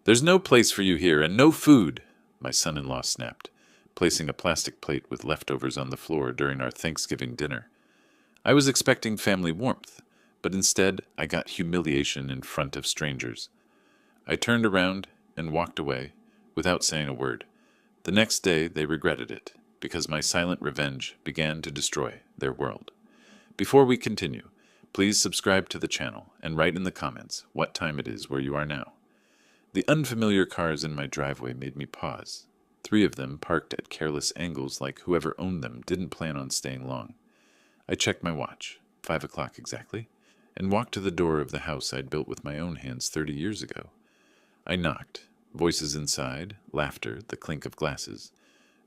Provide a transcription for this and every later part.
"There's no place for you here, and no food," my son-in-law snapped, placing a plastic plate with leftovers on the floor during our Thanksgiving dinner. I was expecting family warmth, but instead I got humiliation in front of strangers. I turned around and walked away without saying a word. The next day they regretted it, because my silent revenge began to destroy their world. Before we continue, please subscribe to the channel and write in the comments what time it is where you are now. The unfamiliar cars in my driveway made me pause. 3 of them parked at careless angles like whoever owned them didn't plan on staying long. I checked my watch, 5 o'clock exactly, and walked to the door of the house I'd built with my own hands 30 years ago. I knocked. Voices inside, laughter, the clink of glasses.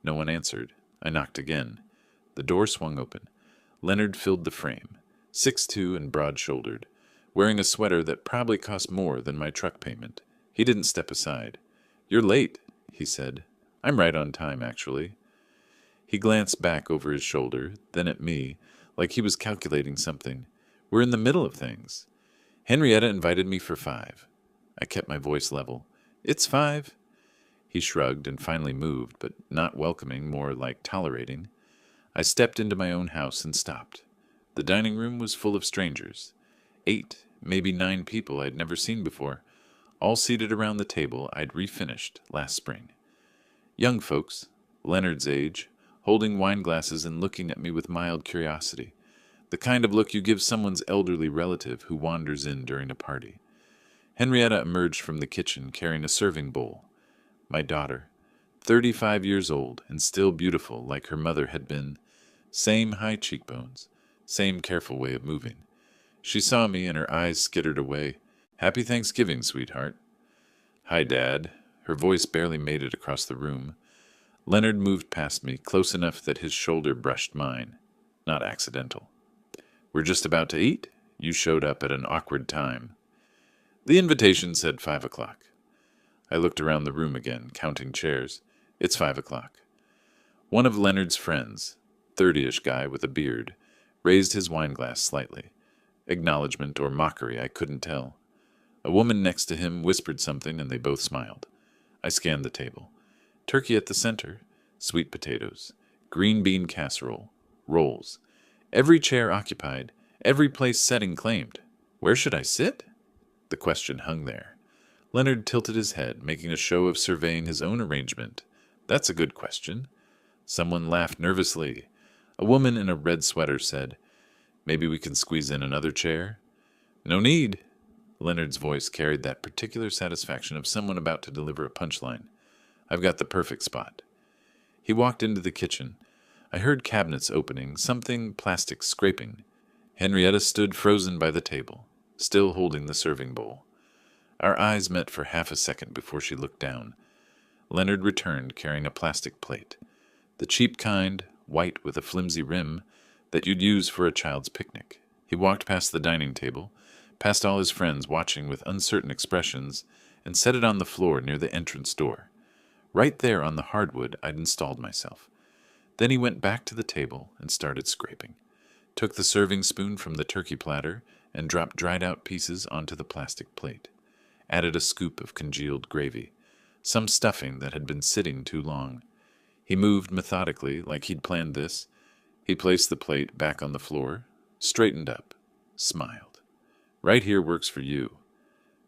No one answered. I knocked again. The door swung open. Leonard filled the frame, 6'2" and broad-shouldered, wearing a sweater that probably cost more than my truck payment. He didn't step aside. "You're late," he said. "I'm right on time, actually." He glanced back over his shoulder, then at me, like he was calculating something. "We're in the middle of things. Henrietta invited me for 5. I kept my voice level. "It's 5. He shrugged and finally moved, but not welcoming, more like tolerating. I stepped into my own house and stopped. The dining room was full of strangers. 8, maybe 9 people I'd never seen before, all seated around the table I'd refinished last spring. Young folks, Leonard's age, holding wine glasses and looking at me with mild curiosity, the kind of look you give someone's elderly relative who wanders in during a party. Henrietta emerged from the kitchen carrying a serving bowl. My daughter, 35 years old and still beautiful like her mother had been. Same high cheekbones, same careful way of moving. She saw me and her eyes skittered away. "Happy Thanksgiving, sweetheart." "Hi, Dad." Her voice barely made it across the room. Leonard moved past me, close enough that his shoulder brushed mine. Not accidental. "We're just about to eat. You showed up at an awkward time." The invitation said 5 o'clock. I looked around the room again, counting chairs. It's 5 o'clock. One of Leonard's friends, 30-ish guy with a beard, raised his wineglass slightly. Acknowledgement or mockery, I couldn't tell. A woman next to him whispered something and they both smiled. I scanned the table. Turkey at the center, sweet potatoes, green bean casserole, rolls. Every chair occupied, every place setting claimed. Where should I sit? The question hung there. Leonard tilted his head, making a show of surveying his own arrangement. "That's a good question." Someone laughed nervously. A woman in a red sweater said, "Maybe we can squeeze in another chair?" "No need." Leonard's voice carried that particular satisfaction of someone about to deliver a punchline. "I've got the perfect spot." He walked into the kitchen. I heard cabinets opening, something plastic scraping. Henrietta stood frozen by the table, still holding the serving bowl. Our eyes met for half a second before she looked down. Leonard returned carrying a plastic plate. The cheap kind, white with a flimsy rim, that you'd use for a child's picnic. He walked past the dining table, past all his friends watching with uncertain expressions, and set it on the floor near the entrance door. Right there on the hardwood I'd installed myself. Then he went back to the table and started scraping. Took the serving spoon from the turkey platter and dropped dried-out pieces onto the plastic plate. Added a scoop of congealed gravy, some stuffing that had been sitting too long. He moved methodically, like he'd planned this. He placed the plate back on the floor, straightened up, smiled. "Right here works for you."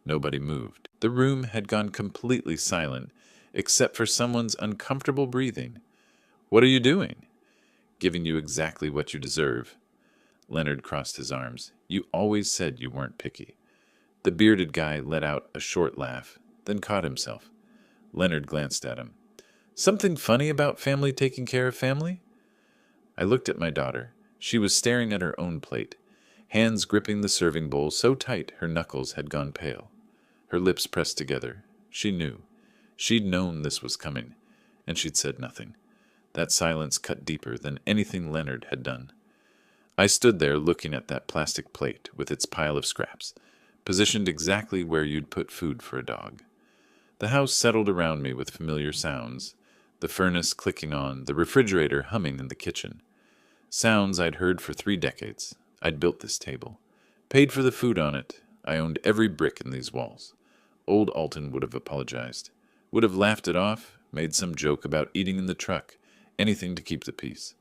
Nobody moved. The room had gone completely silent, except for someone's uncomfortable breathing. "What are you doing?" "Giving you exactly what you deserve." Leonard crossed his arms. "You always said you weren't picky." The bearded guy let out a short laugh, then caught himself. Leonard glanced at him. "Something funny about family taking care of family?" I looked at my daughter. She was staring at her own plate, hands gripping the serving bowl so tight her knuckles had gone pale. Her lips pressed together. She knew. She'd known this was coming, and she'd said nothing. That silence cut deeper than anything Leonard had done. I stood there looking at that plastic plate with its pile of scraps, positioned exactly where you'd put food for a dog. The house settled around me with familiar sounds, the furnace clicking on, the refrigerator humming in the kitchen. Sounds I'd heard for 3 decades. I'd built this table, paid for the food on it. I owned every brick in these walls. Old Alton would have apologized, would have laughed it off, made some joke about eating in the truck, anything to keep the peace.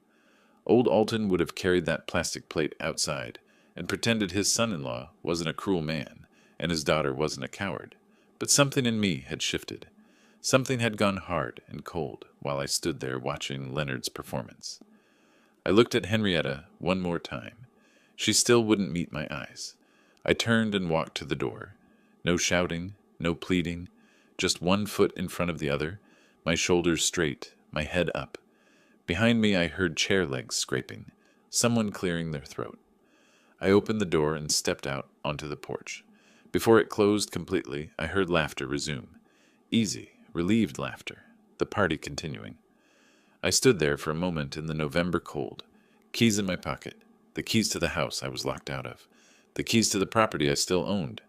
Old Alton would have carried that plastic plate outside and pretended his son-in-law wasn't a cruel man and his daughter wasn't a coward. But something in me had shifted. Something had gone hard and cold while I stood there watching Leonard's performance. I looked at Henrietta one more time. She still wouldn't meet my eyes. I turned and walked to the door. No shouting, no pleading, just one foot in front of the other, my shoulders straight, my head up. Behind me I heard chair legs scraping, someone clearing their throat. I opened the door and stepped out onto the porch. Before it closed completely, I heard laughter resume. Easy, relieved laughter, the party continuing. I stood there for a moment in the November cold, keys in my pocket, the keys to the house I was locked out of, the keys to the property I still owned.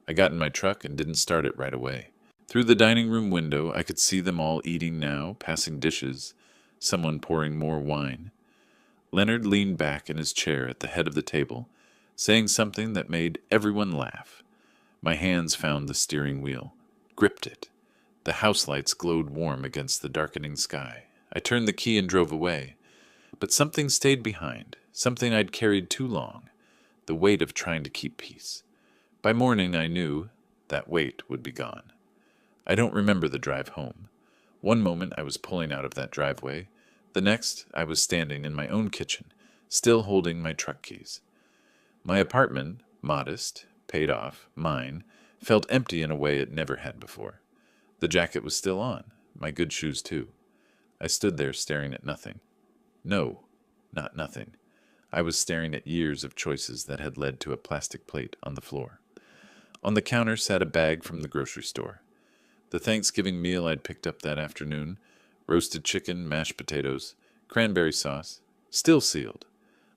I got in my truck and didn't start it right away. Through the dining room window, I could see them all eating now, passing dishes, someone pouring more wine. Leonard leaned back in his chair at the head of the table, saying something that made everyone laugh. My hands found the steering wheel, gripped it. The house lights glowed warm against the darkening sky. I turned the key and drove away. But something stayed behind, something I'd carried too long, the weight of trying to keep peace. By morning I knew that weight would be gone. I don't remember the drive home. One moment I was pulling out of that driveway. The next I was standing in my own kitchen, still holding my truck keys. My apartment, modest, paid off, mine, felt empty in a way it never had before. The jacket was still on, my good shoes too. I stood there staring at nothing. No, not nothing. I was staring at years of choices that had led to a plastic plate on the floor. On the counter sat a bag from the grocery store. The Thanksgiving meal I'd picked up that afternoon, roasted chicken, mashed potatoes, cranberry sauce, still sealed.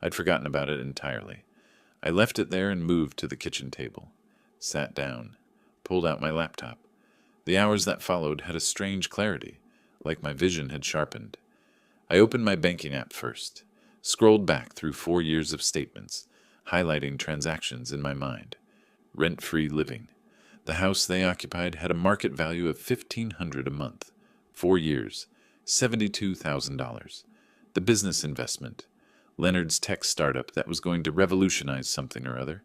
I'd forgotten about it entirely. I left it there and moved to the kitchen table. Sat down, pulled out my laptop. The hours that followed had a strange clarity, like my vision had sharpened. I opened my banking app first, scrolled back through 4 years of statements, highlighting transactions in my mind. Rent-free living. The house they occupied had a market value of $1,500 a month. 4 years, $72,000. The business investment. Leonard's tech startup that was going to revolutionize something or other.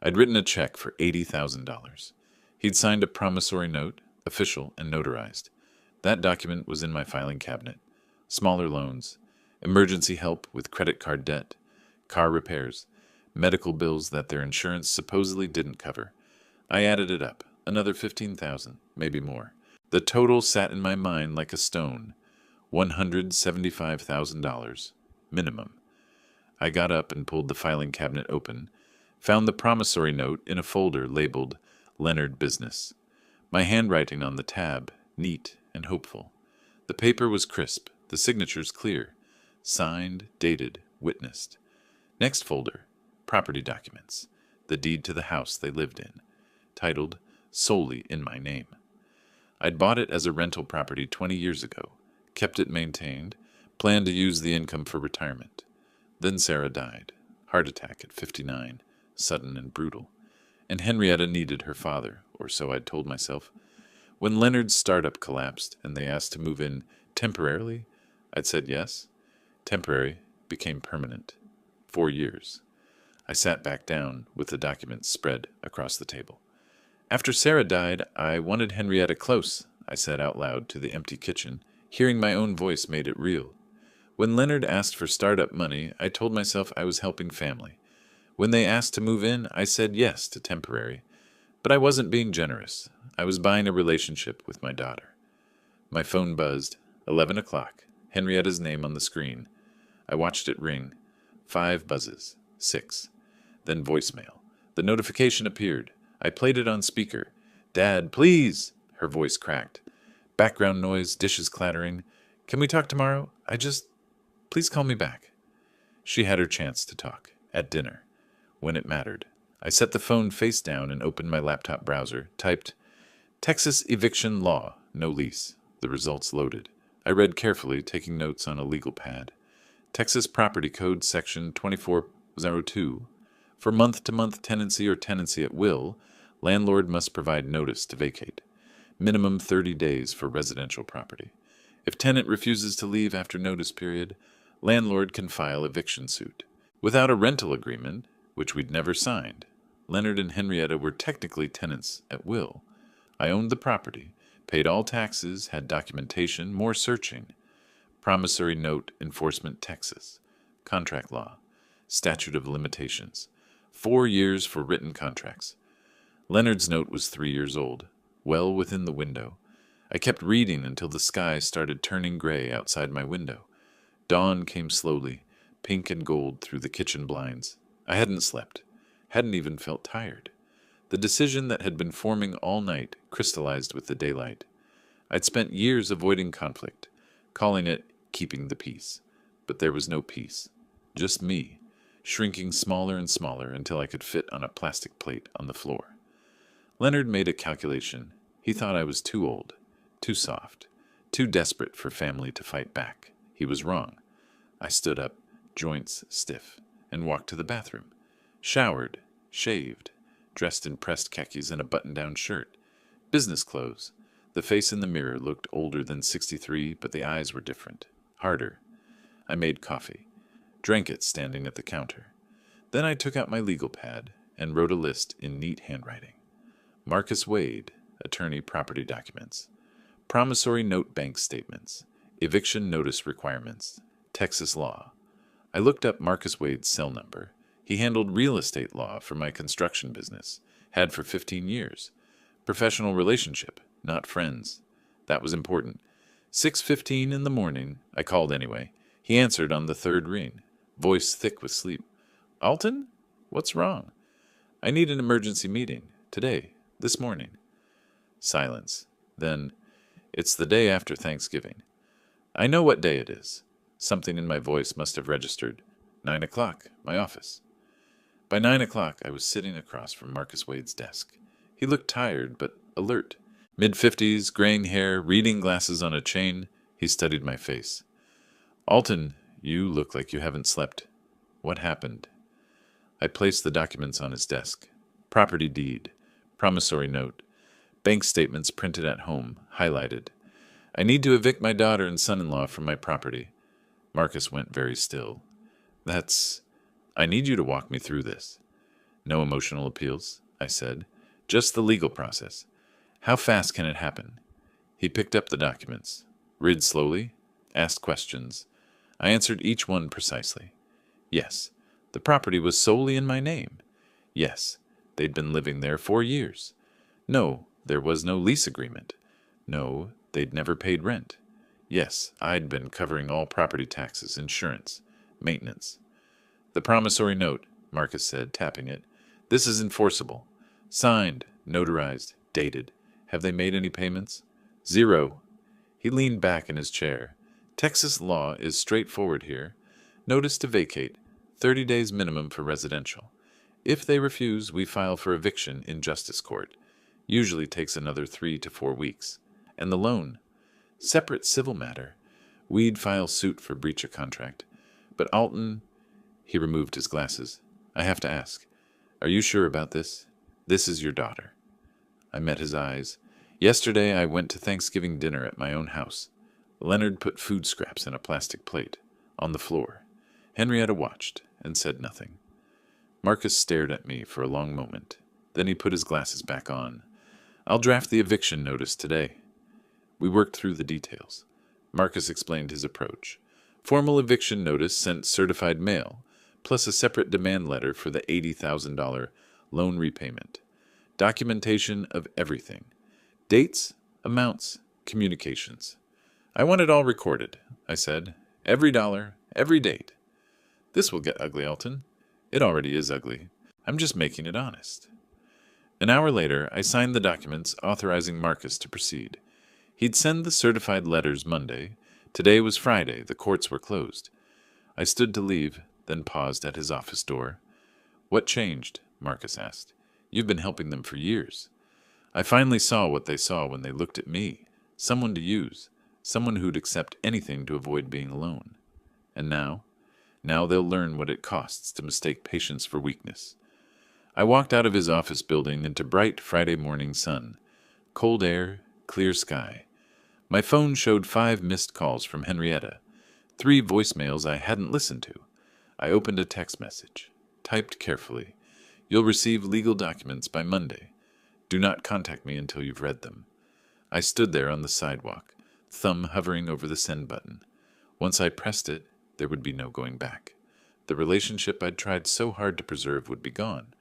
I'd written a check for $80,000. He'd signed a promissory note, official and notarized. That document was in my filing cabinet. Smaller loans, emergency help with credit card debt, car repairs, medical bills that their insurance supposedly didn't cover. I added it up, another $15,000, maybe more. The total sat in my mind like a stone, $175,000, minimum. I got up and pulled the filing cabinet open, found the promissory note in a folder labeled Leonard Business. My handwriting on the tab, neat and hopeful. The paper was crisp, the signatures clear. Signed, dated, witnessed. Next folder, property documents. The deed to the house they lived in, titled solely in my name. I'd bought it as a rental property 20 years ago, kept it maintained, planned to use the income for retirement. Then Sarah died, heart attack at 59, sudden and brutal. And Henrietta needed her father, or so I'd told myself. When Leonard's startup collapsed and they asked to move in temporarily, I'd said yes. Temporary became permanent. 4 years. I sat back down with the documents spread across the table. After Sarah died, I wanted Henrietta close, I said out loud to the empty kitchen. Hearing my own voice made it real. When Leonard asked for startup money, I told myself I was helping family. When they asked to move in, I said yes to temporary. But I wasn't being generous. I was buying a relationship with my daughter. My phone buzzed. 11 o'clock. Henrietta's name on the screen. I watched it ring. 5 buzzes. 6. Then voicemail. The notification appeared. I played it on speaker. "Dad, please!" Her voice cracked. Background noise, dishes clattering. "Can we talk tomorrow? Please call me back." She had her chance to talk. At dinner. When it mattered. I set the phone face down and opened my laptop browser. Typed, "Texas eviction law, no lease." The results loaded. I read carefully, taking notes on a legal pad. Texas Property Code Section 2402. For month-to-month tenancy or tenancy at will, Landlord must provide notice to vacate. Minimum 30 days for residential property. If tenant refuses to leave after notice period, landlord can file eviction suit. Without a rental agreement, which we'd never signed, Leonard and Henrietta were technically tenants at will. I owned the property, paid all taxes, had documentation, more searching. Promissory note enforcement, Texas. Contract law. Statute of limitations. 4 years for written contracts. Leonard's note was 3 years old, well within the window. I kept reading until the sky started turning gray outside my window. Dawn came slowly, pink and gold through the kitchen blinds. I hadn't slept, hadn't even felt tired. The decision that had been forming all night crystallized with the daylight. I'd spent years avoiding conflict, calling it keeping the peace. But there was no peace. Just me, shrinking smaller and smaller until I could fit on a plastic plate on the floor. Leonard made a calculation. He thought I was too old, too soft, too desperate for family to fight back. He was wrong. I stood up, joints stiff, and walked to the bathroom. Showered, shaved, dressed in pressed khakis and a button-down shirt. Business clothes. The face in the mirror looked older than 63, but the eyes were different, harder. I made coffee, drank it standing at the counter. Then I took out my legal pad and wrote a list in neat handwriting. Marcus Wade, attorney, property documents. Promissory note, bank statements. Eviction notice requirements. Texas law. I looked up Marcus Wade's cell number. He handled real estate law for my construction business. Had for 15 years. Professional relationship, not friends. That was important. 6:15 in the morning, I called anyway. He answered on the third ring, voice thick with sleep. Alton? What's wrong? I need an emergency meeting. Today. This morning. Silence. Then, it's the day after Thanksgiving. I know what day it is. Something in my voice must have registered. 9 o'clock, my office. By 9 o'clock, I was sitting across from Marcus Wade's desk. He looked tired, but alert. Mid-50s, graying hair, reading glasses on a chain. He studied my face. Alton, you look like you haven't slept. What happened? I placed the documents on his desk. Property deed. Promissory note. Bank statements printed at home, highlighted. I need to evict my daughter and son-in-law from my property. Marcus went very still. I need you to walk me through this. No emotional appeals, I said. Just the legal process. How fast can it happen? He picked up the documents, read slowly, asked questions. I answered each one precisely. Yes, the property was solely in my name. Yes, they'd been living there 4 years. No, there was no lease agreement. No, they'd never paid rent. Yes, I'd been covering all property taxes, insurance, maintenance. The promissory note, Marcus said, tapping it. This is enforceable. Signed, notarized, dated. Have they made any payments? 0. He leaned back in his chair. Texas law is straightforward here. Notice to vacate. 30 days minimum for residential. If they refuse, we file for eviction in justice court. Usually takes another 3 to 4 weeks. And the loan? Separate civil matter. We'd file suit for breach of contract. But Alton, he removed his glasses. I have to ask, are you sure about this? This is your daughter. I met his eyes. Yesterday I went to Thanksgiving dinner at my own house. Leonard put food scraps in a plastic plate, on the floor. Henrietta watched and said nothing. Marcus stared at me for a long moment. Then he put his glasses back on. I'll draft the eviction notice today. We worked through the details. Marcus explained his approach. Formal eviction notice sent certified mail, plus a separate demand letter for the $80,000 loan repayment. Documentation of everything. Dates, amounts, communications. I want it all recorded, I said. Every dollar, every date. This will get ugly, Alton. It already is ugly. I'm just making it honest. An hour later, I signed the documents authorizing Marcus to proceed. He'd send the certified letters Monday. Today was Friday. The courts were closed. I stood to leave, then paused at his office door. What changed? Marcus asked. You've been helping them for years. I finally saw what they saw when they looked at me. Someone to use. Someone who'd accept anything to avoid being alone. And now? Now they'll learn what it costs to mistake patience for weakness. I walked out of his office building into bright Friday morning sun. Cold air, clear sky. My phone showed 5 missed calls from Henrietta, 3 voicemails I hadn't listened to. I opened a text message, typed carefully. You'll receive legal documents by Monday. Do not contact me until you've read them. I stood there on the sidewalk, thumb hovering over the send button. Once I pressed it, there would be no going back. The relationship I'd tried so hard to preserve would be gone,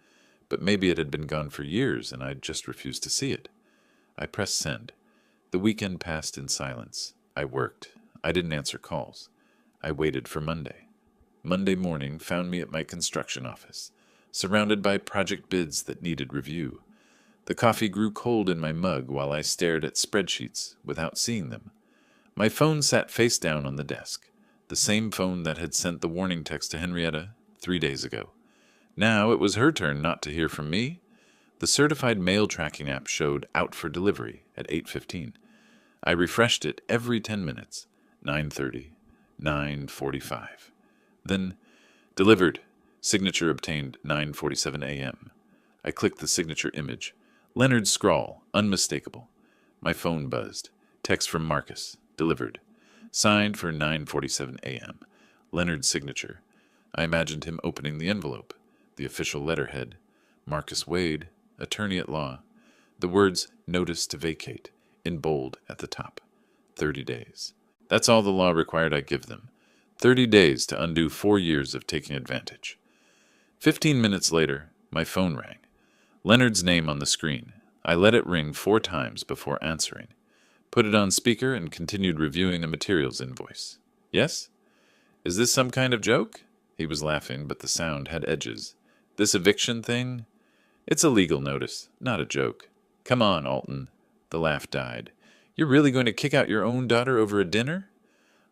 but maybe it had been gone for years and I'd just refused to see it. I pressed send. The weekend passed in silence. I worked. I didn't answer calls. I waited for Monday. Monday morning found me at my construction office, surrounded by project bids that needed review. The coffee grew cold in my mug while I stared at spreadsheets without seeing them. My phone sat face down on the desk, the same phone that had sent the warning text to Henrietta 3 days ago. Now it was her turn not to hear from me. The certified mail tracking app showed out for delivery at 8:15. I refreshed it every 10 minutes. 9:30, 9:45. Then, delivered. Signature obtained 9:47 a.m. I clicked the signature image. Leonard's scrawl, unmistakable. My phone buzzed. Text from Marcus. Delivered. Signed for 9:47 a.m. Leonard's signature. I imagined him opening the envelope. The official letterhead. Marcus Wade, attorney at law. The words, notice to vacate, in bold at the top. 30 days. That's all the law required I give them. 30 days to undo 4 years of taking advantage. 15 minutes later, my phone rang. Leonard's name on the screen. I let it ring 4 times before answering. Put it on speaker and continued reviewing a materials invoice. Yes? Is this some kind of joke? He was laughing, but the sound had edges. This eviction thing? It's a legal notice, not a joke. Come on, Alton. The laugh died. You're really going to kick out your own daughter over a dinner?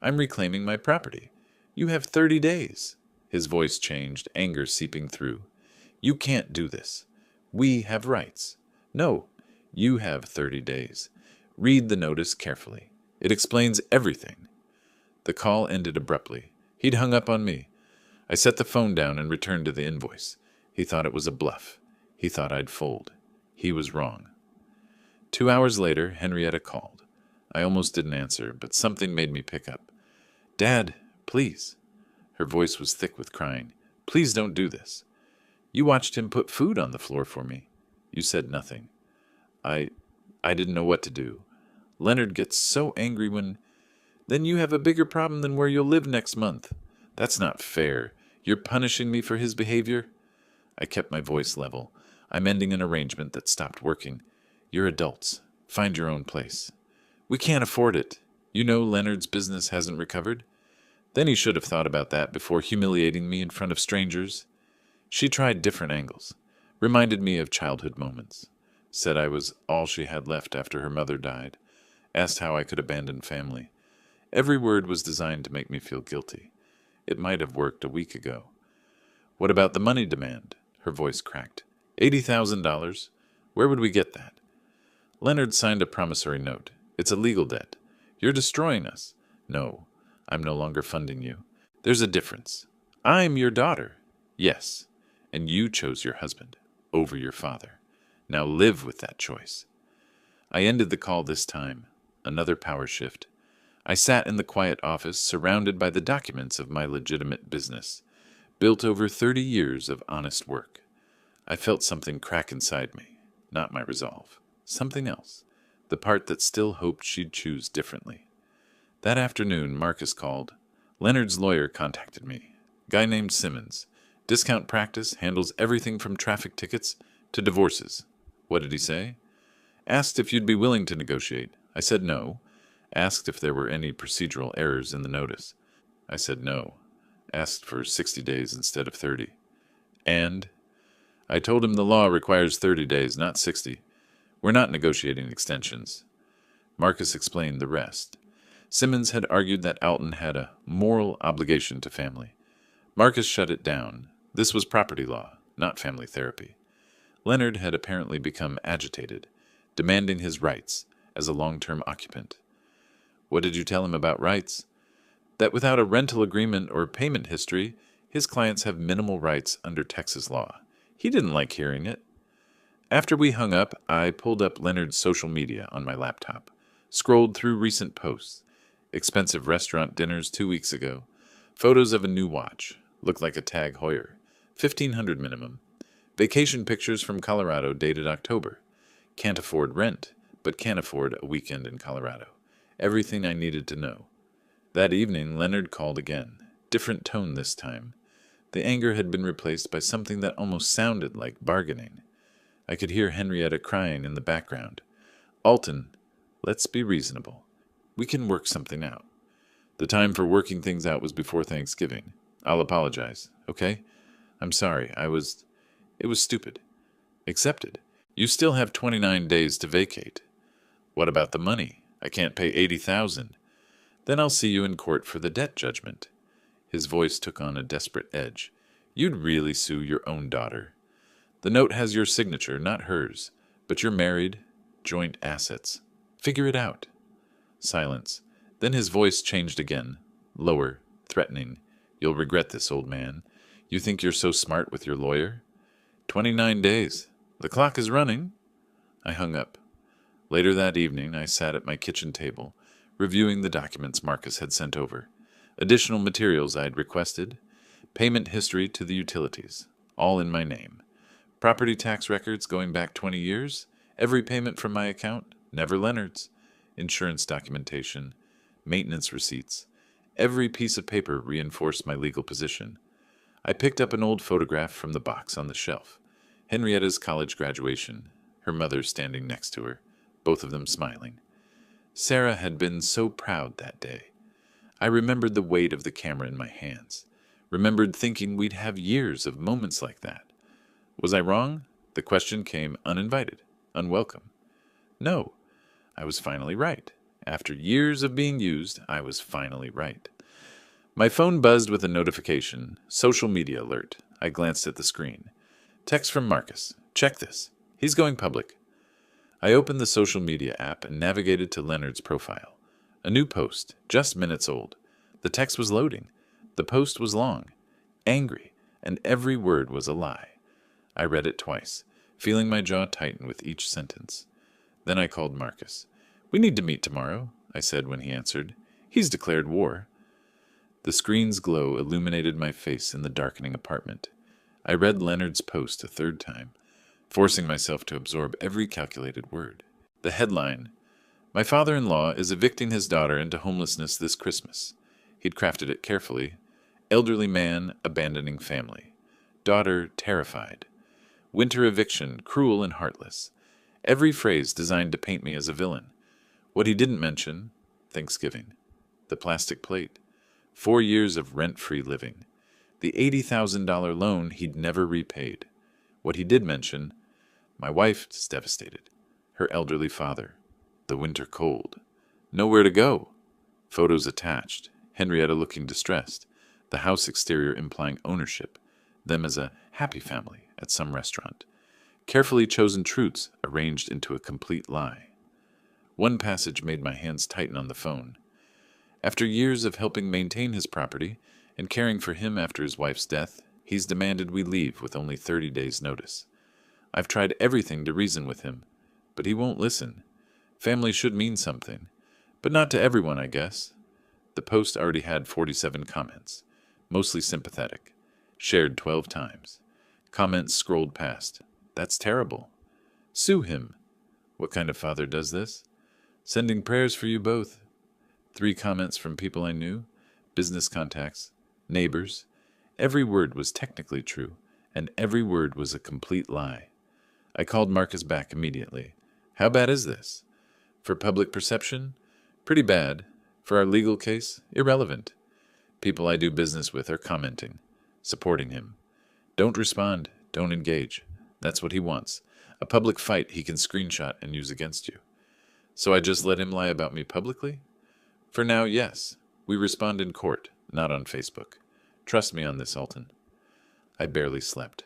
I'm reclaiming my property. You have 30 days. His voice changed, anger seeping through. You can't do this. We have rights. No, you have 30 days. Read the notice carefully. It explains everything. The call ended abruptly. He'd hung up on me. I set the phone down and returned to the invoice. He thought it was a bluff. He thought I'd fold. He was wrong. 2 hours later, Henrietta called. I almost didn't answer, but something made me pick up. Dad, please. Her voice was thick with crying. Please don't do this. You watched him put food on the floor for me. You said nothing. I didn't know what to do. Leonard gets so angry when... Then you have a bigger problem than where you'll live next month. That's not fair. You're punishing me for his behavior? I kept my voice level. I'm ending an arrangement that stopped working. You're adults. Find your own place. We can't afford it. You know Leonard's business hasn't recovered. Then he should have thought about that before humiliating me in front of strangers. She tried different angles. Reminded me of childhood moments. Said I was all she had left after her mother died. Asked how I could abandon family. Every word was designed to make me feel guilty. It might have worked a week ago. What about the money demand? Her voice cracked. $80,000? Where would we get that? Leonard signed a promissory note. It's a legal debt. You're destroying us. No, I'm no longer funding you. There's a difference. I'm your daughter. Yes, and you chose your husband over your father. Now live with that choice. I ended the call this time. Another power shift. I sat in the quiet office surrounded by the documents of my legitimate business, built over 30 years of honest work. I felt something crack inside me, not my resolve. Something else, the part that still hoped she'd choose differently. That afternoon, Marcus called. Leonard's lawyer contacted me. Guy named Simmons. Discount practice, handles everything from traffic tickets to divorces. What did he say? Asked if you'd be willing to negotiate. I said no. Asked if there were any procedural errors in the notice. I said no. Asked for 60 days instead of 30. And? I told him the law requires 30 days, not 60. We're not negotiating extensions. Marcus explained the rest. Simmons had argued that Alton had a moral obligation to family. Marcus shut it down. This was property law, not family therapy. Leonard had apparently become agitated, demanding his rights as a long-term occupant. What did you tell him about rights? That without a rental agreement or payment history, his clients have minimal rights under Texas law. He didn't like hearing it. After we hung up, I pulled up Leonard's social media on my laptop, scrolled through recent posts, expensive restaurant dinners 2 weeks ago, photos of a new watch, looked like a Tag Heuer, 1500 minimum, vacation pictures from Colorado dated October, can't afford rent, but can afford a weekend in Colorado. Everything I needed to know. That evening, Leonard called again. Different tone this time. The anger had been replaced by something that almost sounded like bargaining. I could hear Henrietta crying in the background. Alton, let's be reasonable. We can work something out. The time for working things out was before Thanksgiving. I'll apologize, okay? I'm sorry, it was stupid. Accepted. You still have 29 days to vacate. What about the money? I can't pay $80,000. Then I'll see you in court for the debt judgment. His voice took on a desperate edge. You'd really sue your own daughter. The note has your signature, not hers, but you're married, joint assets. Figure it out. Silence. Then his voice changed again, lower, threatening. You'll regret this, old man. You think you're so smart with your lawyer? 29 days. The clock is running. I hung up. Later that evening, I sat at my kitchen table, reviewing the documents Marcus had sent over, additional materials I had requested, payment history to the utilities, all in my name. Property tax records going back 20 years, every payment from my account, never Leonard's, insurance documentation, maintenance receipts. Every piece of paper reinforced my legal position. I picked up an old photograph from the box on the shelf. Henrietta's college graduation, her mother standing next to her, both of them smiling. Sarah had been so proud that day. I remembered the weight of the camera in my hands, remembered thinking we'd have years of moments like that. Was I wrong? The question came uninvited, unwelcome. No, I was finally right. After years of being used, I was finally right. My phone buzzed with a notification, social media alert. I glanced at the screen. Text from Marcus. Check this. He's going public. I opened the social media app and navigated to Leonard's profile. A new post, just minutes old. The text was loading. The post was long, angry, and every word was a lie. I read it twice, feeling my jaw tighten with each sentence. Then I called Marcus. We need to meet tomorrow, I said when he answered. He's declared war. The screen's glow illuminated my face in the darkening apartment. I read Leonard's post a third time, forcing myself to absorb every calculated word. The headline, My father-in-law is evicting his daughter into homelessness this Christmas. He'd crafted it carefully. Elderly man abandoning family. Daughter terrified. Winter eviction, cruel and heartless. Every phrase designed to paint me as a villain. What he didn't mention, Thanksgiving. The plastic plate. 4 years of rent-free living. The $80,000 loan he'd never repaid. What he did mention, my wife is devastated. Her elderly father. The winter cold. Nowhere to go. Photos attached. Henrietta looking distressed. The house exterior implying ownership. Them as a happy family at some restaurant. Carefully chosen truths arranged into a complete lie. One passage made my hands tighten on the phone. After years of helping maintain his property and caring for him after his wife's death, he's demanded we leave with only 30 days' notice. I've tried everything to reason with him, but he won't listen. Family should mean something, but not to everyone, I guess. The post already had 47 comments, mostly sympathetic, shared 12 times. Comments scrolled past. That's terrible. Sue him. What kind of father does this? Sending prayers for you both. 3 comments from people I knew, business contacts, neighbors. Every word was technically true, and every word was a complete lie. I called Marcus back immediately. How bad is this? For public perception? Pretty bad. For our legal case? Irrelevant. People I do business with are commenting, supporting him. Don't respond. Don't engage. That's what he wants. A public fight he can screenshot and use against you. So I just let him lie about me publicly? For now, yes. We respond in court, not on Facebook. Trust me on this, Alton. I barely slept.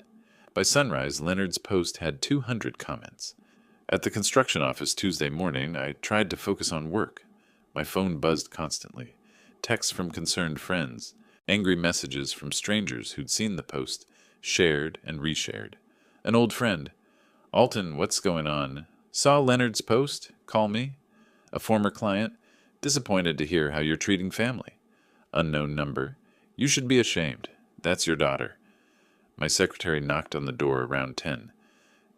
By sunrise, Leonard's post had 200 comments. At the construction office Tuesday morning, I tried to focus on work. My phone buzzed constantly. Texts from concerned friends, angry messages from strangers who'd seen the post, shared and reshared. An old friend. Alton, what's going on? Saw Leonard's post? Call me. A former client. Disappointed to hear how you're treating family. Unknown number. You should be ashamed. That's your daughter. My secretary knocked on the door around 10.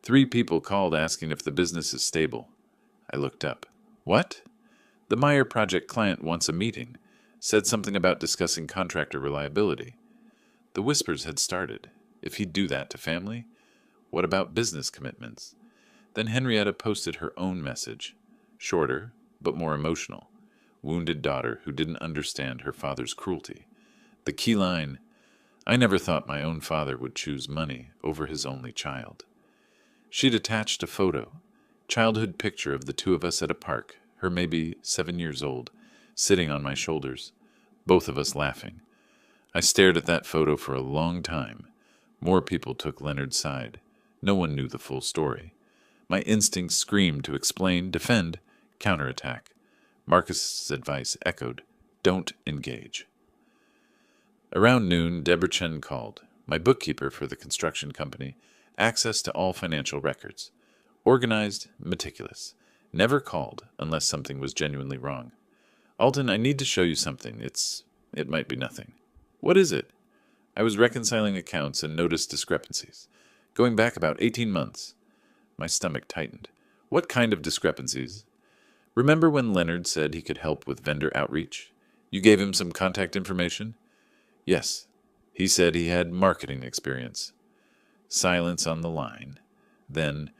3 people called asking if the business is stable. I looked up. What? The Meyer project client wants a meeting. Said something about discussing contractor reliability. The whispers had started. If he'd do that to family? What about business commitments? Then Henrietta posted her own message. Shorter, but more emotional. Wounded daughter who didn't understand her father's cruelty. The key line, I never thought my own father would choose money over his only child. She'd attached a photo. Childhood picture of the 2 of us at a park, her maybe 7 years old, sitting on my shoulders, both of us laughing. I stared at that photo for a long time. More people took Leonard's side. No one knew the full story. My instincts screamed to explain, defend, counterattack. Marcus's advice echoed, don't engage. Around noon, Deborah Chen called, my bookkeeper for the construction company, access to all financial records. Organized, meticulous. Never called unless something was genuinely wrong. Alton, I need to show you something. It might be nothing. What is it? I was reconciling accounts and noticed discrepancies. Going back about 18 months. My stomach tightened. What kind of discrepancies? Remember when Leonard said he could help with vendor outreach? You gave him some contact information? Yes. He said he had marketing experience. Silence on the line. Then,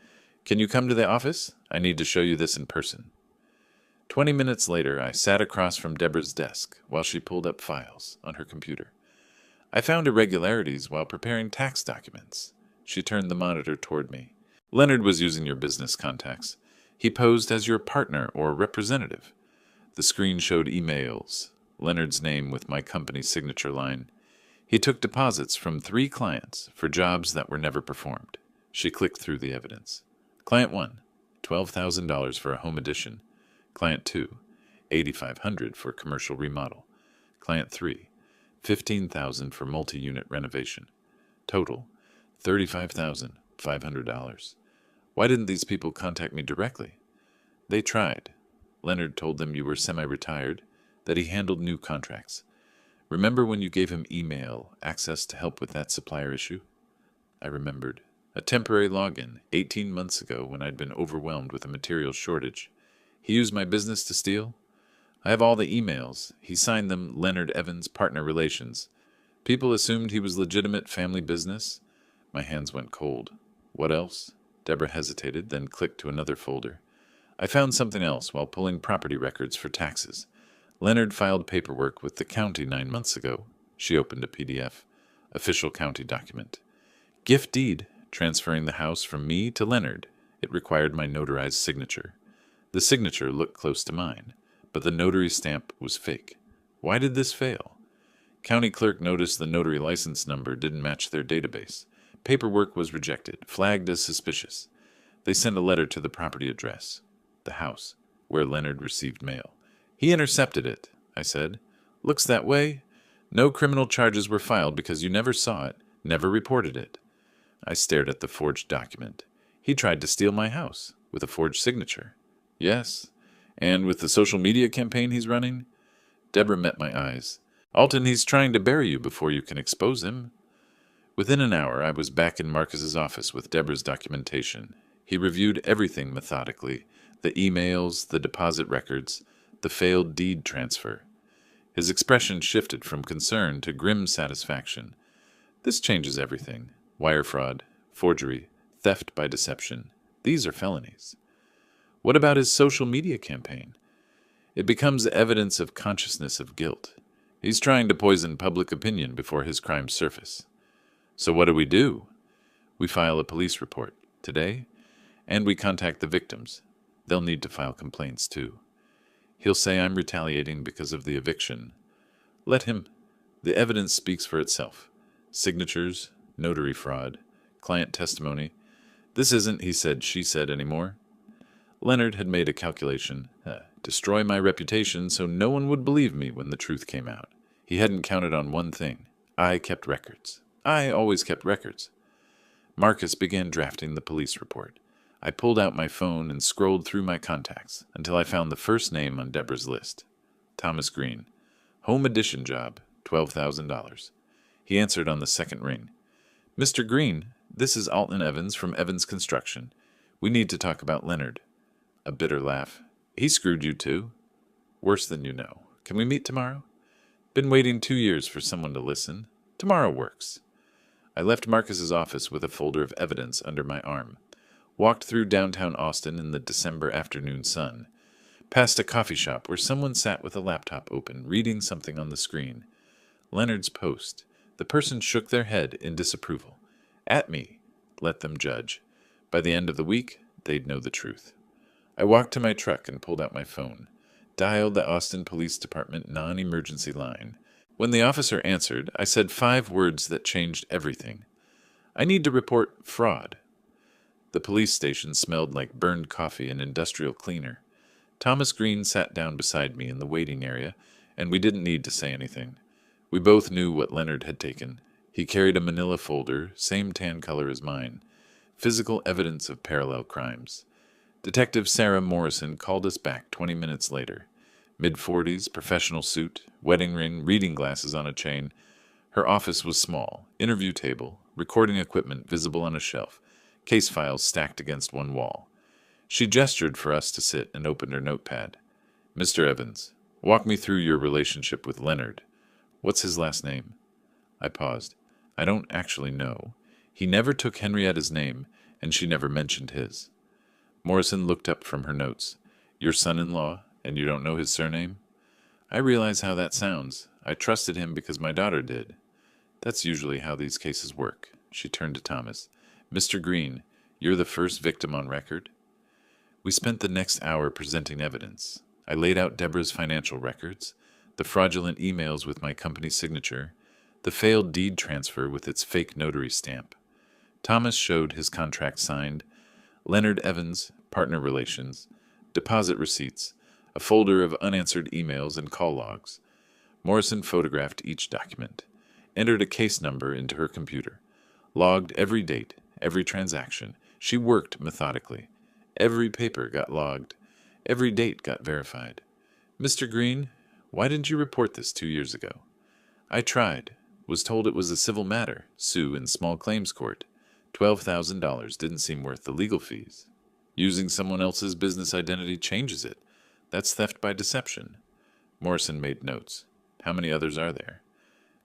can you come to the office? I need to show you this in person. 20 minutes later, I sat across from Deborah's desk while she pulled up files on her computer. I found irregularities while preparing tax documents. She turned the monitor toward me. Leonard was using your business contacts. He posed as your partner or representative. The screen showed emails, Leonard's name with my company's signature line. He took deposits from 3 clients for jobs that were never performed. She clicked through the evidence. Client 1, $12,000 for a home addition. Client 2, $8,500 for commercial remodel. Client 3, $15,000 for multi-unit renovation. Total, $35,500. Why didn't these people contact me directly? They tried. Leonard told them you were semi-retired, that he handled new contracts. Remember when you gave him email access to help with that supplier issue? I remembered. A temporary login 18 months ago when I'd been overwhelmed with a material shortage. He used my business to steal? I have all the emails. He signed them Leonard Evans Partner Relations. People assumed he was legitimate family business. My hands went cold. What else? Deborah hesitated, then clicked to another folder. I found something else while pulling property records for taxes. Leonard filed paperwork with the county 9 months ago. She opened a PDF. Official county document. Gift deed, transferring the house from me to Leonard. It required my notarized signature. The signature looked close to mine, but the notary stamp was fake. Why did this fail? County clerk noticed the notary license number didn't match their database. Paperwork was rejected, flagged as suspicious. They sent a letter to the property address, the house, where Leonard received mail. He intercepted it, I said. Looks that way. No criminal charges were filed because you never saw it, never reported it. I stared at the forged document. He tried to steal my house, with a forged signature. Yes, and with the social media campaign he's running? Deborah met my eyes. Alton, he's trying to bury you before you can expose him. Within an hour, I was back in Marcus's office with Deborah's documentation. He reviewed everything methodically, the emails, the deposit records, the failed deed transfer. His expression shifted from concern to grim satisfaction. This changes everything. Wire fraud, forgery, theft by deception. These are felonies. What about his social media campaign? It becomes evidence of consciousness of guilt. He's trying to poison public opinion before his crimes surface. So what do? We file a police report today, and we contact the victims. They'll need to file complaints too. He'll say I'm retaliating because of the eviction. Let him. The evidence speaks for itself. Signatures, notary fraud, client testimony. This isn't he said, she said anymore. Leonard had made a calculation. Destroy my reputation so no one would believe me when the truth came out. He hadn't counted on one thing. I kept records. I always kept records. Marcus began drafting the police report. I pulled out my phone and scrolled through my contacts until I found the first name on Deborah's list. Thomas Green. Home addition job, $12,000. He answered on the second ring. Mr. Green, this is Alton Evans from Evans Construction. We need to talk about Leonard. A bitter laugh. He screwed you too. Worse than you know. Can we meet tomorrow? Been waiting 2 years for someone to listen. Tomorrow works. I left Marcus's office with a folder of evidence under my arm. Walked through downtown Austin in the December afternoon sun. Past a coffee shop where someone sat with a laptop open, reading something on the screen. Leonard's post. The person shook their head in disapproval. At me. Let them judge. By the end of the week, they'd know the truth. I walked to my truck and pulled out my phone. Dialed the Austin Police Department non-emergency line. When the officer answered, I said 5 words that changed everything. I need to report fraud. The police station smelled like burned coffee and industrial cleaner. Thomas Green sat down beside me in the waiting area, and we didn't need to say anything. We both knew what Leonard had taken. He carried a manila folder, same tan color as mine. Physical evidence of parallel crimes. Detective Sarah Morrison called us back 20 minutes later. Mid-40s, professional suit, wedding ring, reading glasses on a chain. Her office was small, interview table, recording equipment visible on a shelf, case files stacked against one wall. She gestured for us to sit and opened her notepad. Mr. Evans, walk me through your relationship with Leonard. What's his last name? I paused. I don't actually know. He never took Henrietta's name, and she never mentioned his. Morrison looked up from her notes. Your son-in-law, and you don't know his surname? I realize how that sounds. I trusted him because my daughter did. That's usually how these cases work. She turned to Thomas. Mr. Green, you're the first victim on record? We spent the next hour presenting evidence. I laid out Deborah's financial records, the fraudulent emails with my company signature, the failed deed transfer with its fake notary stamp. Thomas showed his contract signed, Leonard Evans, partner relations, deposit receipts, a folder of unanswered emails and call logs. Morrison photographed each document, entered a case number into her computer, logged every date, every transaction. She worked methodically. Every paper got logged. Every date got verified. Mr. Green, why didn't you report this 2 years ago? I tried. Was told it was a civil matter, sue in small claims court. $12,000 didn't seem worth the legal fees. Using someone else's business identity changes it. That's theft by deception. Morrison made notes. How many others are there?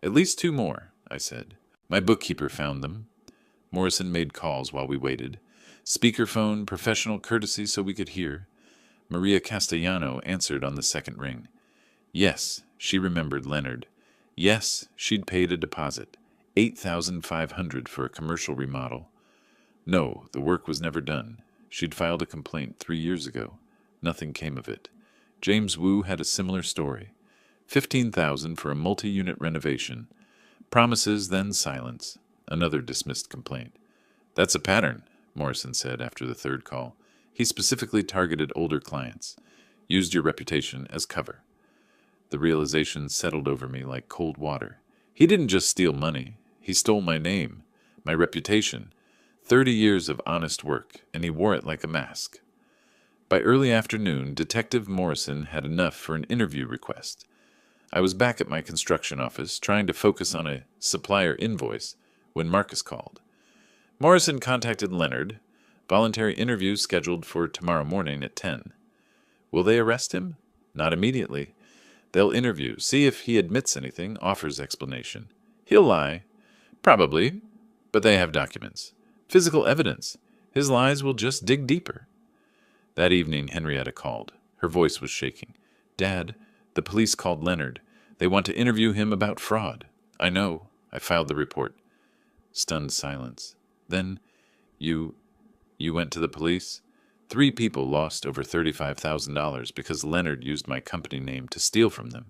At least 2 more, I said. My bookkeeper found them. Morrison made calls while we waited. Speakerphone, professional courtesy so we could hear. Maria Castellano answered on the second ring. Yes, she remembered Leonard. Yes, she'd paid a deposit. $8,500 for a commercial remodel. No, the work was never done. She'd filed a complaint 3 years ago. Nothing came of it. James Wu had a similar story. $15,000 for a multi-unit renovation. Promises, then silence. Another dismissed complaint. That's a pattern, Morrison said after the third call. He specifically targeted older clients. Used your reputation as cover. The realization settled over me like cold water. He didn't just steal money. He stole my name, my reputation. 30 years of honest work, and he wore it like a mask. By early afternoon, Detective Morrison had enough for an interview request. I was back at my construction office, trying to focus on a supplier invoice, when Marcus called. Morrison contacted Leonard. Voluntary interview scheduled for tomorrow morning at 10. Will they arrest him? Not immediately. They'll interview, see if he admits anything, offers explanation. He'll lie. Probably. But they have documents. Physical evidence. His lies will just dig deeper. That evening, Henrietta called. Her voice was shaking. Dad, the police called Leonard. They want to interview him about fraud. I know. I filed the report. Stunned silence. Then, you went to the police? 3 people lost over $35,000 because Leonard used my company name to steal from them.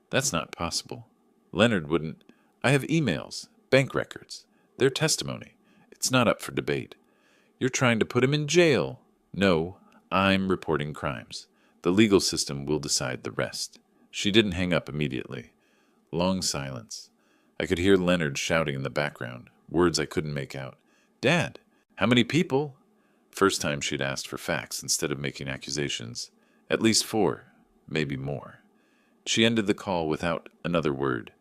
That's not possible. Leonard wouldn't. I have emails, bank records, their testimony. It's not up for debate. You're trying to put him in jail. No, I'm reporting crimes. The legal system will decide the rest. She didn't hang up immediately. Long silence. I could hear Leonard shouting in the background, words I couldn't make out. Dad, how many people? First time she'd asked for facts instead of making accusations. At least 4, maybe more. She ended the call without another word.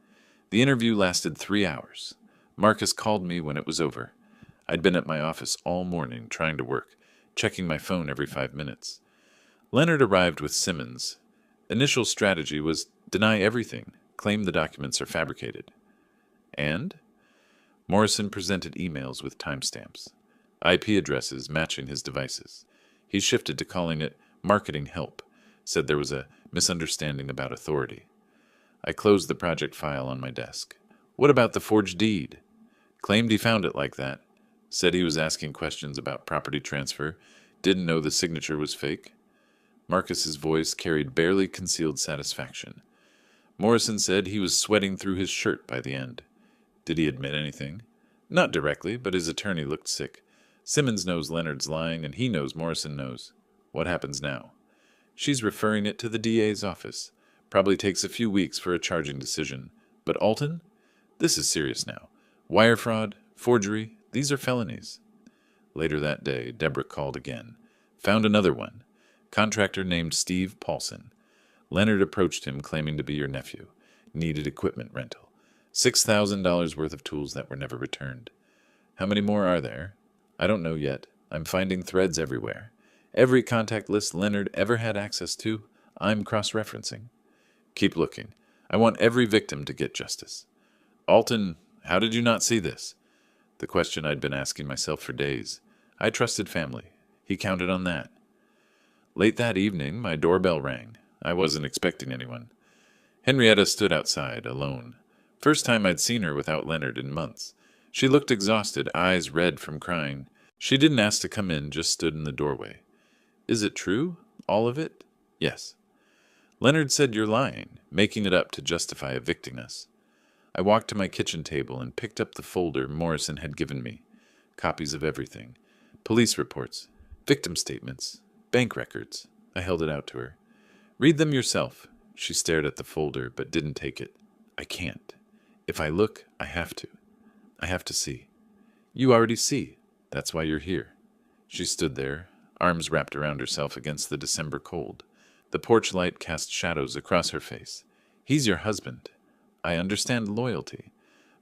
The interview lasted 3 hours. Marcus called me when it was over. I'd been at my office all morning trying to work, checking my phone every 5 minutes. Leonard arrived with Simmons. Initial strategy was deny everything, claim the documents are fabricated. And? Morrison presented emails with timestamps, IP addresses matching his devices. He shifted to calling it marketing help, said there was a misunderstanding about authority. I closed the project file on my desk. What about the forged deed? Claimed he found it like that. Said he was asking questions about property transfer. Didn't know the signature was fake. Marcus's voice carried barely concealed satisfaction. Morrison said he was sweating through his shirt by the end. Did he admit anything? Not directly, but his attorney looked sick. Simmons knows Leonard's lying, and he knows Morrison knows. What happens now? She's referring it to the DA's office. Probably takes a few weeks for a charging decision. But Alton? This is serious now. Wire fraud, forgery, these are felonies. Later that day, Deborah called again. Found another one. Contractor named Steve Paulson. Leonard approached him claiming to be your nephew. Needed equipment rental. $6,000 worth of tools that were never returned. How many more are there? I don't know yet. I'm finding threads everywhere. Every contact list Leonard ever had access to, I'm cross-referencing. Keep looking. I want every victim to get justice. Alton, how did you not see this? The question I'd been asking myself for days. I trusted family. He counted on that. Late that evening, my doorbell rang. I wasn't expecting anyone. Henrietta stood outside, alone. First time I'd seen her without Leonard in months. She looked exhausted, eyes red from crying. She didn't ask to come in, just stood in the doorway. Is it true? All of it? Yes. Leonard said you're lying, making it up to justify evicting us. I walked to my kitchen table and picked up the folder Morrison had given me. Copies of everything. Police reports, victim statements, bank records. I held it out to her. Read them yourself. She stared at the folder, but didn't take it. I can't. If I look, I have to. I have to see. You already see. That's why you're here. She stood there, arms wrapped around herself against the December cold. The porch light cast shadows across her face. He's your husband. I understand loyalty.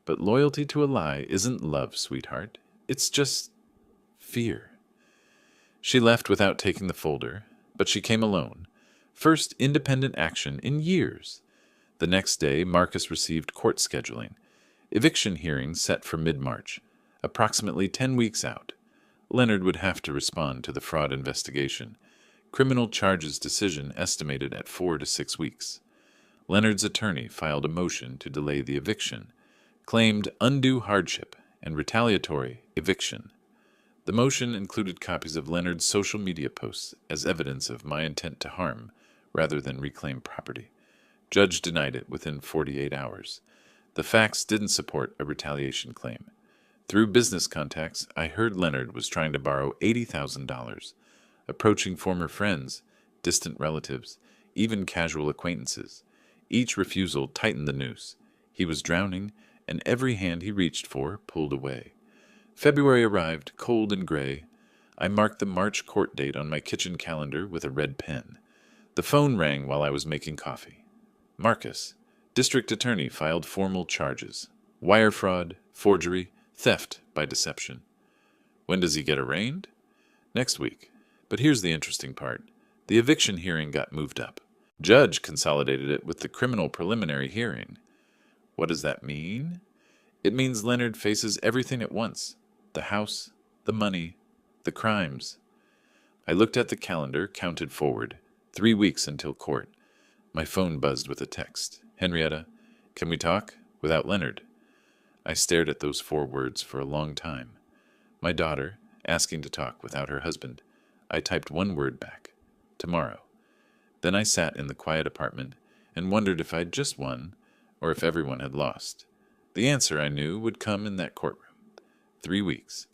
But loyalty to a lie isn't love, sweetheart. It's just fear. She left without taking the folder, but she came alone. First independent action in years. The next day, Marcus received court scheduling. Eviction hearing set for mid-March, approximately 10 weeks out. Leonard would have to respond to the fraud investigation. Criminal charges decision estimated at 4 to 6 weeks. Leonard's attorney filed a motion to delay the eviction, claimed undue hardship and retaliatory eviction. The motion included copies of Leonard's social media posts as evidence of my intent to harm rather than reclaim property. Judge denied it within 48 hours. The facts didn't support a retaliation claim. Through business contacts, I heard Leonard was trying to borrow $80,000, approaching former friends, distant relatives, even casual acquaintances. Each refusal tightened the noose. He was drowning, and every hand he reached for pulled away. February arrived, cold and gray. I marked the March court date on my kitchen calendar with a red pen. The phone rang while I was making coffee. Marcus, district attorney, filed formal charges. Wire fraud, forgery, theft by deception. When does he get arraigned? Next week. But here's the interesting part. The eviction hearing got moved up. Judge consolidated it with the criminal preliminary hearing. What does that mean? It means Leonard faces everything at once. The house, the money, the crimes. I looked at the calendar, counted forward. 3 weeks until court. My phone buzzed with a text. Henrietta, can we talk? Without Leonard. I stared at those 4 words for a long time. My daughter, asking to talk without her husband. I typed 1 word back. Tomorrow. Then I sat in the quiet apartment and wondered if I'd just won or if everyone had lost. The answer, I knew, would come in that courtroom. 3 weeks.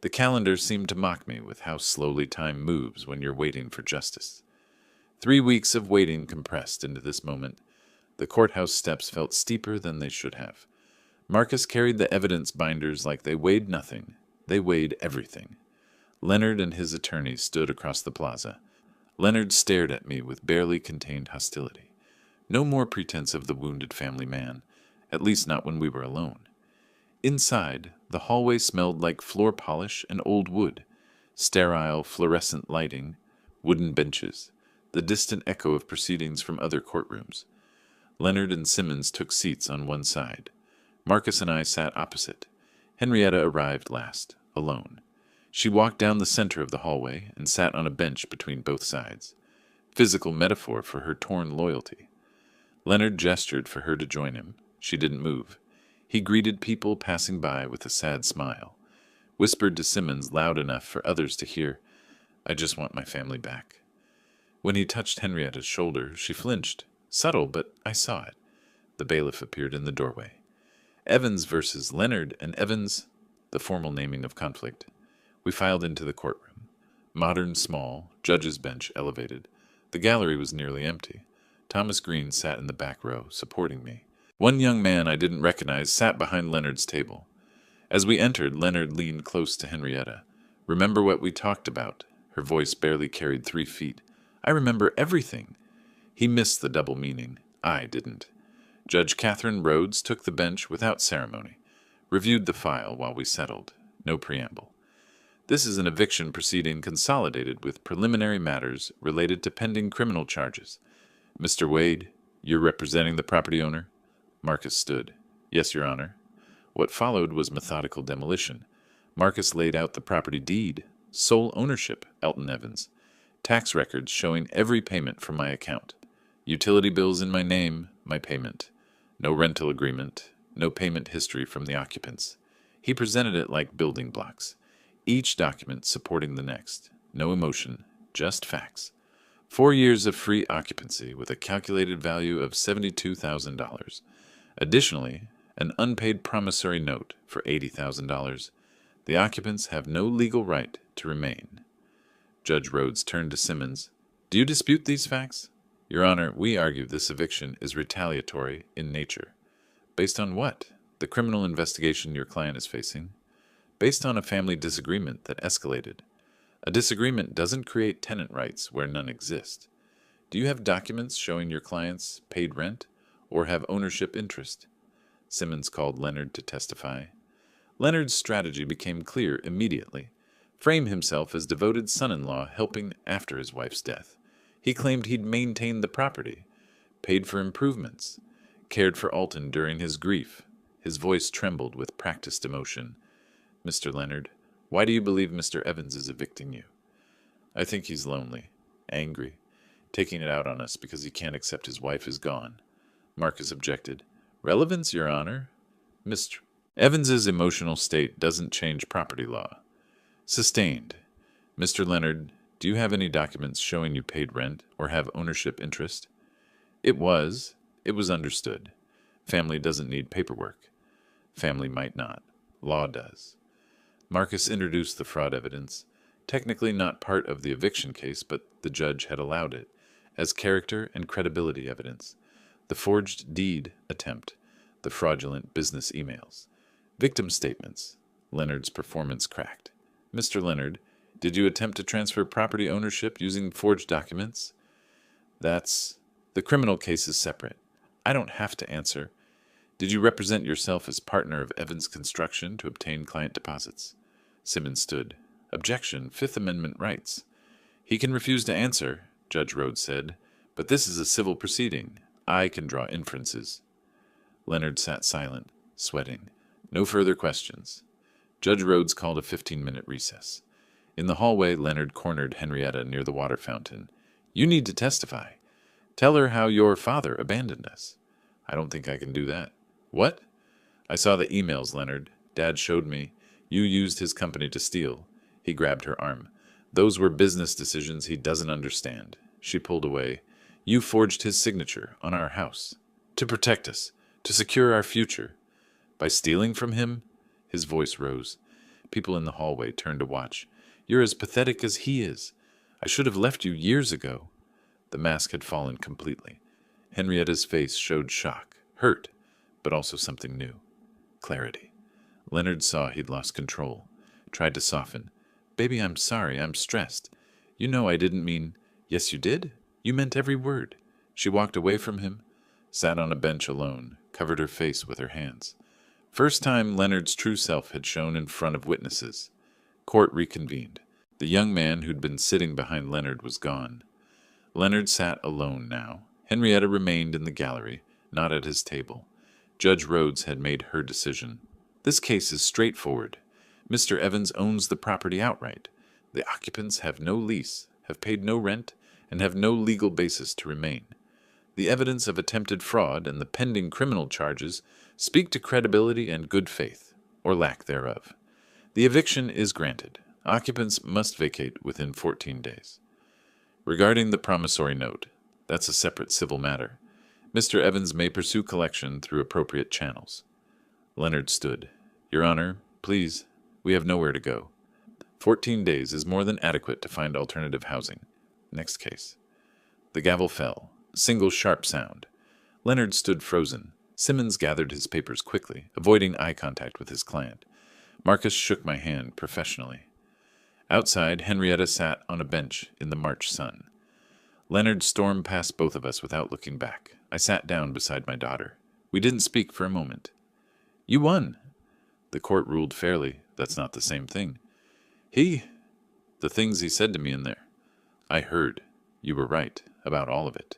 The calendar seemed to mock me with how slowly time moves when you're waiting for justice. 3 weeks of waiting compressed into this moment. The courthouse steps felt steeper than they should have. Marcus carried the evidence binders like they weighed nothing. They weighed everything. Leonard and his attorney stood across the plaza. Leonard stared at me with barely contained hostility. No more pretense of the wounded family man, at least not when we were alone. Inside, the hallway smelled like floor polish and old wood, sterile fluorescent lighting, wooden benches, the distant echo of proceedings from other courtrooms. Leonard and Simmons took seats on one side. Marcus and I sat opposite. Henrietta arrived last, alone. She walked down the center of the hallway and sat on a bench between both sides. Physical metaphor for her torn loyalty. Leonard gestured for her to join him. She didn't move. He greeted people passing by with a sad smile. Whispered to Simmons loud enough for others to hear, "I just want my family back." When he touched Henrietta's shoulder, she flinched. Subtle, but I saw it. The bailiff appeared in the doorway. Evans versus Leonard and Evans, the formal naming of conflict. We filed into the courtroom. Modern, small, judge's bench elevated. The gallery was nearly empty. Thomas Green sat in the back row, supporting me. One young man I didn't recognize sat behind Leonard's table. As we entered, Leonard leaned close to Henrietta. "Remember what we talked about?" Her voice barely carried 3 feet. "I remember everything." He missed the double meaning. I didn't. Judge Catherine Rhodes took the bench without ceremony, reviewed the file while we settled. No preamble. "This is an eviction proceeding consolidated with preliminary matters related to pending criminal charges. Mr. Wade, you're representing the property owner?" Marcus stood. "Yes, Your Honor." What followed was methodical demolition. Marcus laid out the property deed. Sole ownership, Elton Evans. Tax records showing every payment from my account. Utility bills in my name, my payment. No rental agreement, no payment history from the occupants. He presented it like building blocks, each document supporting the next. No emotion, just facts. 4 years of free occupancy with a calculated value of $72,000. Additionally, an unpaid promissory note for $80,000. The occupants have no legal right to remain. Judge Rhodes turned to Simmons. "Do you dispute these facts?" "Your Honor, we argue this eviction is retaliatory in nature." "Based on what? The criminal investigation your client is facing?" "Based on a family disagreement that escalated. A disagreement doesn't create tenant rights where none exist. Do you have documents showing your clients paid rent or have ownership interest?" Simmons called Leonard to testify. Leonard's strategy became clear immediately. Frame himself as devoted son-in-law helping after his wife's death. He claimed he'd maintained the property, paid for improvements, cared for Alton during his grief. His voice trembled with practiced emotion. "Mr. Leonard, why do you believe Mr. Evans is evicting you?" "I think he's lonely, angry, taking it out on us because he can't accept his wife is gone." Marcus objected. "Relevance, Your Honor." "Mr. Evans's emotional state doesn't change property law." Sustained. "Mr. Leonard, do you have any documents showing you paid rent or have ownership interest?" It was understood. Family doesn't need paperwork. Family might not. Law does. Marcus introduced the fraud evidence, technically not part of the eviction case, but the judge had allowed it, as character and credibility evidence. The forged deed attempt, the fraudulent business emails, victim statements. Leonard's performance cracked. "Mr. Leonard, did you attempt to transfer property ownership using forged documents?" The criminal case is separate. I don't have to answer. "Did you represent yourself as partner of Evans Construction to obtain client deposits?" Simmons stood. "Objection, Fifth Amendment rights." "He can refuse to answer," Judge Rhodes said, "but this is a civil proceeding. I can draw inferences." Leonard sat silent, sweating. No further questions. Judge Rhodes called a 15-minute recess. In the hallway, Leonard cornered Henrietta near the water fountain. "You need to testify. Tell her how your father abandoned us." "I don't think I can do that." "What?" "I saw the emails, Leonard. Dad showed me. You used his company to steal." He grabbed her arm. "Those were business decisions he doesn't understand." She pulled away. "You forged his signature on our house. To protect us. To secure our future. By stealing from him?" His voice rose. People in the hallway turned to watch. "You're as pathetic as he is. I should have left you years ago." The mask had fallen completely. Henrietta's face showed shock, hurt, but also something new. Clarity. Leonard saw he'd lost control. tried to soften. Baby, I'm sorry. I'm stressed. You know I didn't mean... Yes, you did. You meant every word. She walked away from him, sat on a bench alone, covered her face with her hands. First time Leonard's true self had shown in front of witnesses. Court reconvened. The young man who'd been sitting behind Leonard was gone. Leonard sat alone now. Henrietta remained in the gallery, not at his table. Judge Rhodes had made her decision. This case is straightforward. Mr. Evans owns the property outright. The occupants have no lease, have paid no rent, and have no legal basis to remain. The evidence of attempted fraud and the pending criminal charges speak to credibility and good faith, or lack thereof. The eviction is granted. Occupants must vacate within 14 days. Regarding the promissory note, that's a separate civil matter. Mr. Evans may pursue collection through appropriate channels. Leonard stood. Your Honor, please, we have nowhere to go. 14 days is more than adequate to find alternative housing. Next case. The gavel fell. A single sharp sound. Leonard stood frozen. Simmons gathered his papers quickly, avoiding eye contact with his client. Marcus shook my hand professionally. Outside, Henrietta sat on a bench in the March sun. Leonard stormed past both of us without looking back. I sat down beside my daughter. We didn't speak for a moment. You won. The court ruled fairly. That's not the same thing. The things he said to me in there. I heard. You were right about all of it.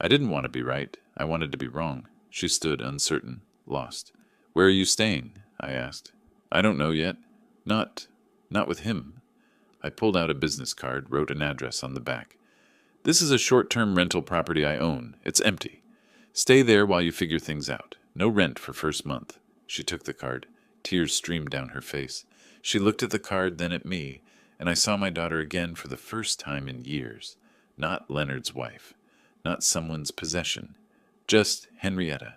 I didn't want to be right. I wanted to be wrong. She stood uncertain, lost. Where are you staying? I asked. I don't know yet. Not with him. I pulled out a business card, wrote an address on the back. This is a short-term rental property I own. It's empty. Stay there while you figure things out. No rent for first month. She took the card. Tears streamed down her face. She looked at the card, then at me, and I saw my daughter again for the first time in years. Not Leonard's wife. Not someone's possession. Just Henrietta.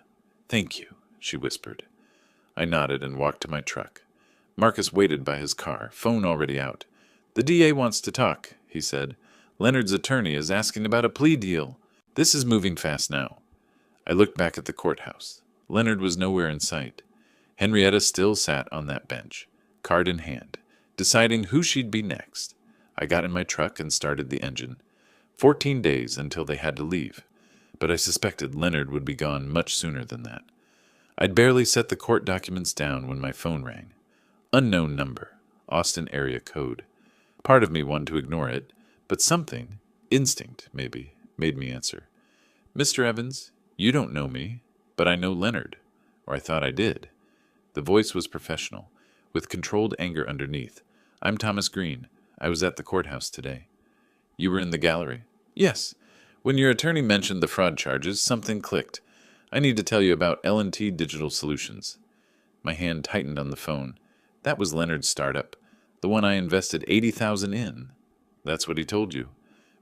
Thank you, she whispered. I nodded and walked to my truck. Marcus waited by his car, phone already out. The DA wants to talk, he said. Leonard's attorney is asking about a plea deal. This is moving fast now. I looked back at the courthouse. Leonard was nowhere in sight. Henrietta still sat on that bench, card in hand, deciding who she'd be next. I got in my truck and started the engine. 14 days until they had to leave, but I suspected Leonard would be gone much sooner than that. I'd barely set the court documents down when my phone rang. Unknown number, Austin area code. Part of me wanted to ignore it, but something, instinct maybe, made me answer. Mr. Evans, you don't know me, but I know Leonard, or I thought I did. The voice was professional, with controlled anger underneath. I'm Thomas Green. I was at the courthouse today. You were in the gallery? Yes. When your attorney mentioned the fraud charges, something clicked. I need to tell you about L&T Digital Solutions. My hand tightened on the phone. That was Leonard's startup, the one I invested $80,000 in. That's what he told you.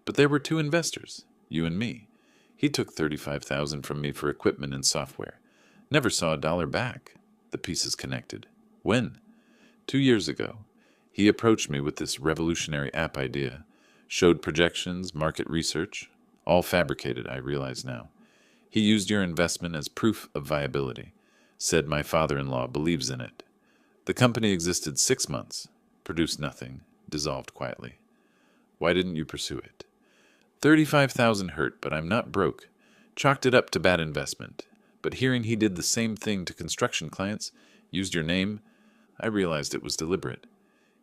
But there were two investors, you and me. He took $35,000 from me for equipment and software. Never saw a dollar back. The pieces connected. When? 2 years ago. He approached me with this revolutionary app idea. Showed projections, market research. All fabricated, I realize now. He used your investment as proof of viability. Said my father-in-law believes in it. The company existed 6 months. Produced nothing. Dissolved quietly. Why didn't you pursue it? 35,000 hurt, but I'm not broke. Chalked it up to bad investment. But hearing he did the same thing to construction clients, used your name, I realized it was deliberate.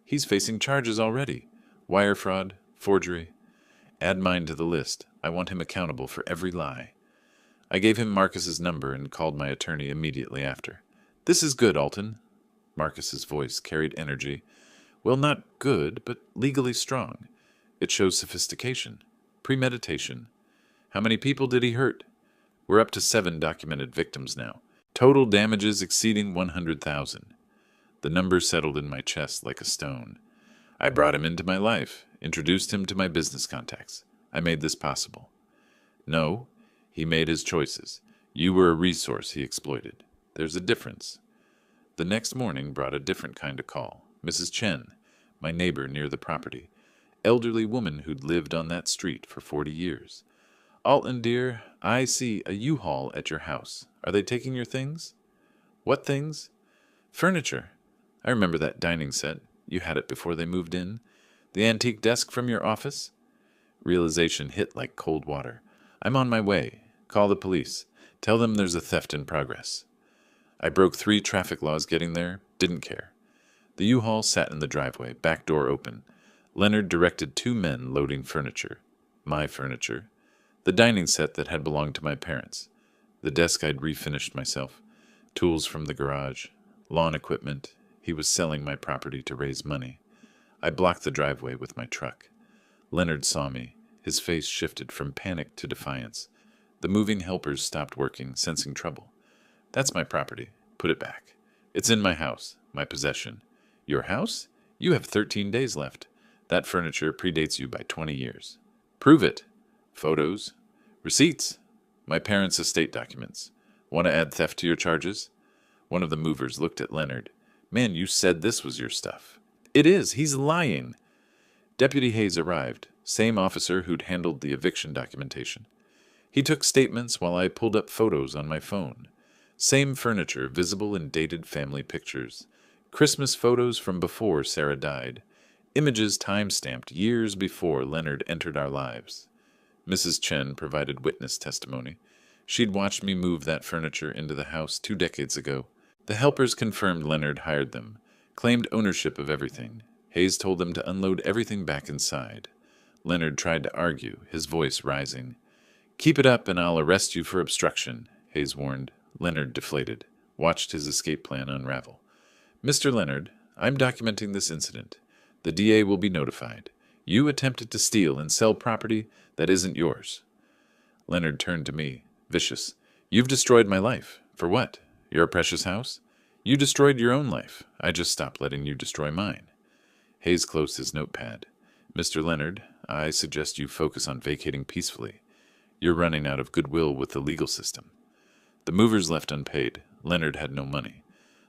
He's facing charges already. Wire fraud, forgery. Add mine to the list. I want him accountable for every lie. I gave him Marcus's number and called my attorney immediately after. This is good, Alton. Marcus's voice carried energy. Well, not good, but legally strong. It shows sophistication. Premeditation. How many people did he hurt? We're up to 7 documented victims now. Total damages exceeding 100,000. The number settled in my chest like a stone. I brought him into my life, introduced him to my business contacts. I made this possible. No, he made his choices. You were a resource he exploited. There's a difference. The next morning brought a different kind of call. Mrs. Chen, my neighbor near the property. Elderly woman who'd lived on that street for 40 years. Alton, dear, I see a U-Haul at your house. Are they taking your things? What things? Furniture. I remember that dining set. You had it before they moved in? The antique desk from your office? Realization hit like cold water. I'm on my way. Call the police. Tell them there's a theft in progress. I broke 3 traffic laws getting there. Didn't care. The U-Haul sat in the driveway, back door open. Leonard directed 2 men loading furniture. My furniture. The dining set that had belonged to my parents. The desk I'd refinished myself. Tools from the garage. Lawn equipment. He was selling my property to raise money. I blocked the driveway with my truck. Leonard saw me. His face shifted from panic to defiance. The moving helpers stopped working, sensing trouble. That's my property. Put it back. It's in my house, my possession. Your house? You have 13 days left. That furniture predates you by 20 years. Prove it. Photos. Receipts. My parents' estate documents. Want to add theft to your charges? One of the movers looked at Leonard. Man, you said this was your stuff. It is. He's lying. Deputy Hayes arrived, same officer who'd handled the eviction documentation. He took statements while I pulled up photos on my phone. Same furniture visible in dated family pictures. Christmas photos from before Sarah died. Images time-stamped years before Leonard entered our lives. Mrs. Chen provided witness testimony. She'd watched me move that furniture into the house 2 decades ago. The helpers confirmed Leonard hired them, claimed ownership of everything. Hayes told them to unload everything back inside. Leonard tried to argue, his voice rising. Keep it up and I'll arrest you for obstruction, Hayes warned. Leonard deflated, watched his escape plan unravel. Mr. Leonard, I'm documenting this incident. The DA will be notified. You attempted to steal and sell property that isn't yours. Leonard turned to me, vicious. You've destroyed my life. For what? Your precious house? You destroyed your own life. I just stopped letting you destroy mine. Hayes closed his notepad. Mr. Leonard, I suggest you focus on vacating peacefully. You're running out of goodwill with the legal system. The movers left unpaid. Leonard had no money.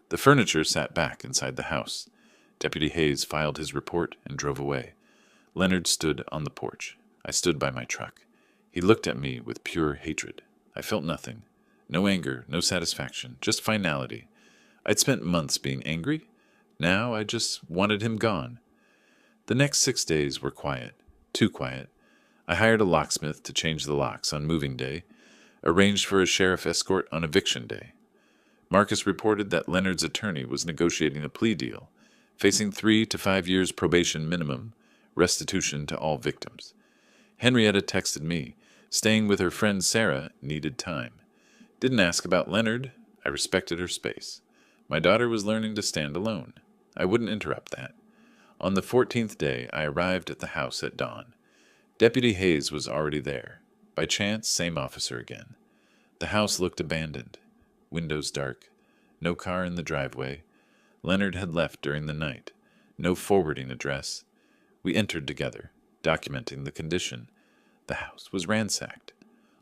The furniture sat back inside the house. Deputy Hayes filed his report and drove away. Leonard stood on the porch. I stood by my truck. He looked at me with pure hatred. I felt nothing. No anger, no satisfaction, just finality. I'd spent months being angry. Now I just wanted him gone. The next 6 days were quiet. Too quiet. I hired a locksmith to change the locks on moving day, arranged for a sheriff escort on eviction day. Marcus reported that Leonard's attorney was negotiating a plea deal, facing 3 to 5 years probation minimum, restitution to all victims. Henrietta texted me, staying with her friend Sarah needed time. Didn't ask about Leonard. I respected her space. My daughter was learning to stand alone. I wouldn't interrupt that. On the 14th day, I arrived at the house at dawn. Deputy Hayes was already there. By chance, same officer again. The house looked abandoned. Windows dark. No car in the driveway. Leonard had left during the night. No forwarding address. We entered together, documenting the condition. The house was ransacked.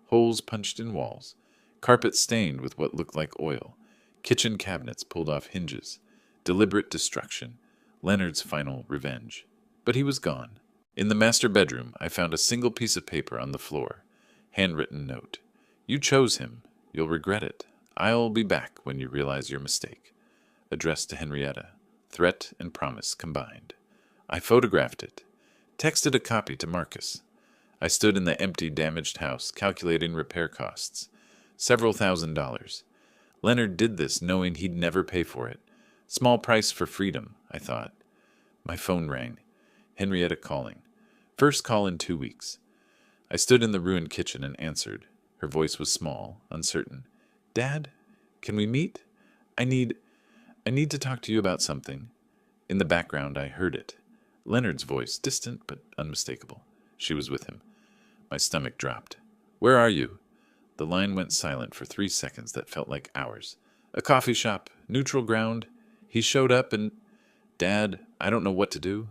Holes punched in walls. Carpet stained with what looked like oil. Kitchen cabinets pulled off hinges. Deliberate destruction. Leonard's final revenge. But he was gone. In the master bedroom, I found a single piece of paper on the floor. Handwritten note. You chose him. You'll regret it. I'll be back when you realize your mistake. Addressed to Henrietta. Threat and promise combined. I photographed it. Texted a copy to Marcus. I stood in the empty, damaged house, calculating repair costs. Several $1,000s. Leonard did this knowing he'd never pay for it. Small price for freedom, I thought. My phone rang. Henrietta calling. First call in 2 weeks. I stood in the ruined kitchen and answered. Her voice was small, uncertain. Dad, can we meet? I need to talk to you about something. In the background, I heard it. Leonard's voice, distant but unmistakable. She was with him. My stomach dropped. Where are you? The line went silent for 3 seconds that felt like hours. A coffee shop, neutral ground. He showed up and... Dad, I don't know what to do.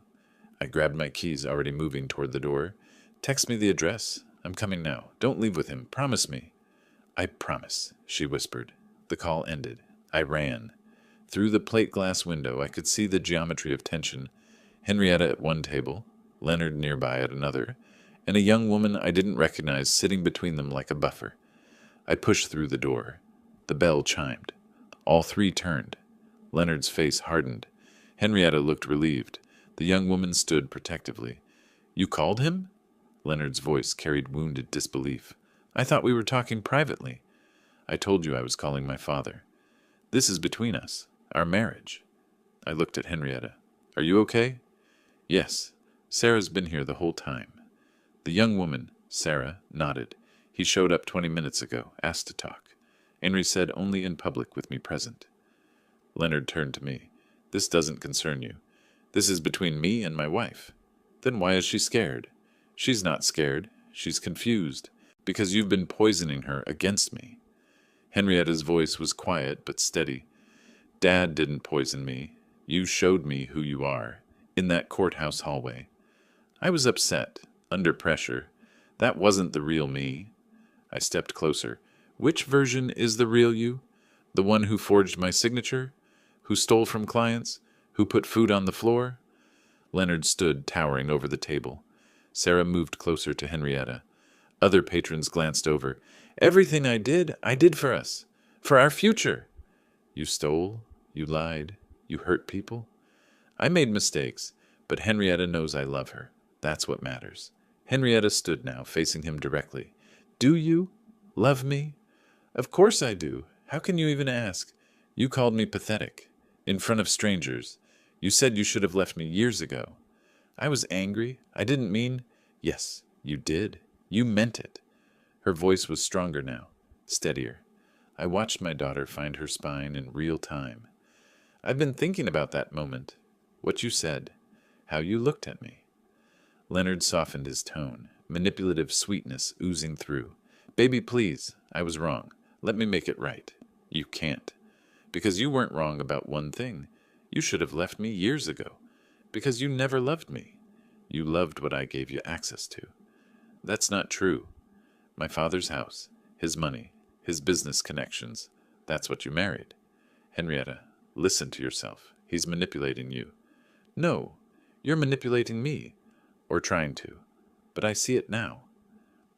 I grabbed my keys, already moving toward the door. Text me the address. I'm coming now. Don't leave with him. Promise me. I promise, she whispered. The call ended. I ran. Through the plate glass window, I could see the geometry of tension. Henrietta at one table, Leonard nearby at another, and a young woman I didn't recognize sitting between them like a buffer. I pushed through the door. The bell chimed. All 3 turned. Leonard's face hardened. Henrietta looked relieved. The young woman stood protectively. You called him? Leonard's voice carried wounded disbelief. I thought we were talking privately. I told you I was calling my father. This is between us, our marriage. I looked at Henrietta. Are you okay? Yes. Sarah's been here the whole time. The young woman, Sarah, nodded. He showed up 20 minutes ago, asked to talk. Henry said only in public with me present. Leonard turned to me. This doesn't concern you. This is between me and my wife. Then why is she scared? She's not scared. She's confused. Because you've been poisoning her against me. Henrietta's voice was quiet but steady. Dad didn't poison me. You showed me who you are, in that courthouse hallway. I was upset, under pressure. That wasn't the real me. I stepped closer. Which version is the real you? The one who forged my signature? Who stole from clients? Who put food on the floor? Leonard stood towering over the table. Sarah moved closer to Henrietta. Other patrons glanced over. Everything I did for us. For our future. You stole, you lied, you hurt people. I made mistakes, but Henrietta knows I love her. That's what matters. Henrietta stood now, facing him directly. Do you love me? Of course I do. How can you even ask? You called me pathetic. In front of strangers. You said you should have left me years ago. I was angry. I didn't mean... Yes, you did. You meant it. Her voice was stronger now, steadier. I watched my daughter find her spine in real time. I've been thinking about that moment. What you said. How you looked at me. Leonard softened his tone, manipulative sweetness oozing through. Baby, please. I was wrong. Let me make it right. You can't. Because you weren't wrong about one thing. You should have left me years ago. Because you never loved me. You loved what I gave you access to. That's not true. My father's house, his money, his business connections. That's what you married. Henrietta, listen to yourself. He's manipulating you. No, you're manipulating me. Or trying to. But I see it now.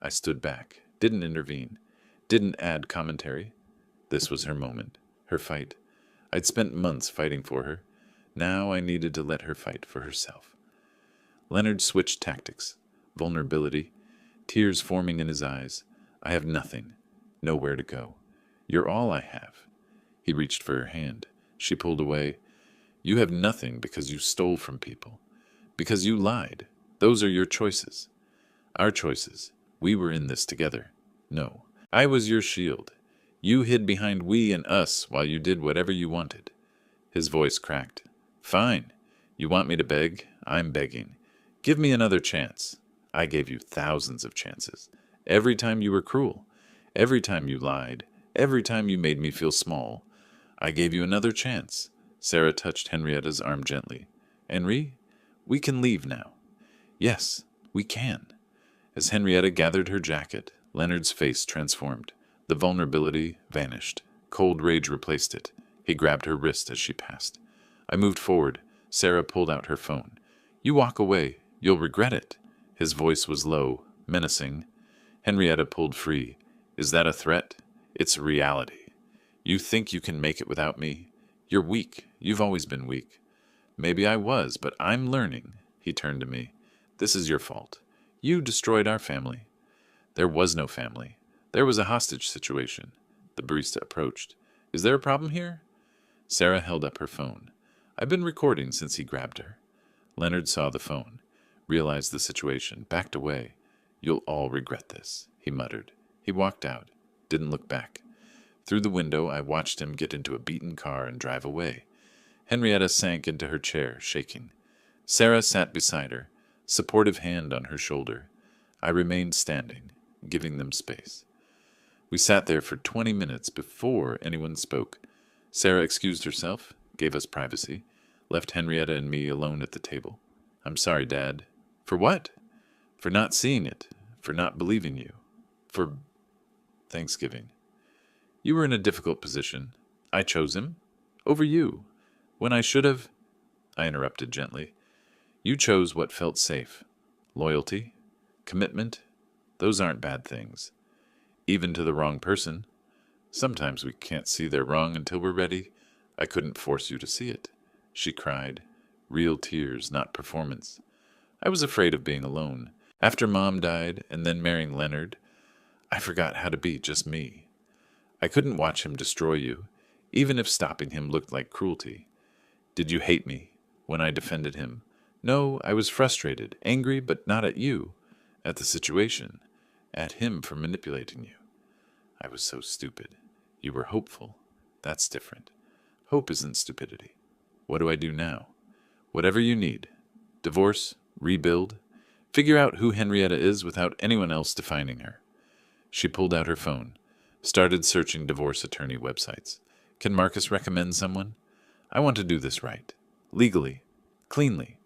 I stood back, didn't intervene, didn't add commentary. This was her moment, her fight. I'd spent months fighting for her. Now I needed to let her fight for herself. Leonard switched tactics. Vulnerability. Tears forming in his eyes. I have nothing. Nowhere to go. You're all I have. He reached for her hand. She pulled away. You have nothing because you stole from people. Because you lied. Those are your choices. Our choices. We were in this together. No. I was your shield. You hid behind we and us while you did whatever you wanted. His voice cracked. Fine. You want me to beg? I'm begging. Give me another chance. I gave you thousands of chances. Every time you were cruel. Every time you lied. Every time you made me feel small. I gave you another chance. Sarah touched Henrietta's arm gently. Henri, we can leave now. Yes, we can. As Henrietta gathered her jacket, Leonard's face transformed. The vulnerability vanished. Cold rage replaced it. He grabbed her wrist as she passed. I moved forward. Sarah pulled out her phone. You walk away. You'll regret it. His voice was low, menacing. Henrietta pulled free. Is that a threat? It's a reality. You think you can make it without me? You're weak. You've always been weak. Maybe I was, but I'm learning. He turned to me. This is your fault. You destroyed our family. There was no family. There was a hostage situation. The barista approached. Is there a problem here? Sarah held up her phone. I've been recording since he grabbed her. Leonard saw the phone, realized the situation, backed away. You'll all regret this, he muttered. He walked out, didn't look back. Through the window, I watched him get into a beaten car and drive away. Henrietta sank into her chair, shaking. Sarah sat beside her, supportive hand on her shoulder. I remained standing, giving them space. We sat there for 20 minutes before anyone spoke. Sarah excused herself, gave us privacy, left Henrietta and me alone at the table. I'm sorry, Dad. For what? For not seeing it, for not believing you, for Thanksgiving. You were in a difficult position. I chose him. Over you. When I should have... I interrupted gently. You chose what felt safe. Loyalty, commitment, those aren't bad things. Even to the wrong person. Sometimes we can't see they're wrong until we're ready. I couldn't force you to see it. She cried, real tears, not performance. I was afraid of being alone. After Mom died and then marrying Leonard, I forgot how to be just me. I couldn't watch him destroy you, even if stopping him looked like cruelty. Did you hate me when I defended him? No, I was frustrated, angry, but not at you, at the situation, at him for manipulating you. I was so stupid. You were hopeful. That's different. Hope isn't stupidity. What do I do now? Whatever you need. Divorce, rebuild, figure out who Henrietta is without anyone else defining her. She pulled out her phone, started searching divorce attorney websites. Can Marcus recommend someone? I want to do this right. Legally. Cleanly.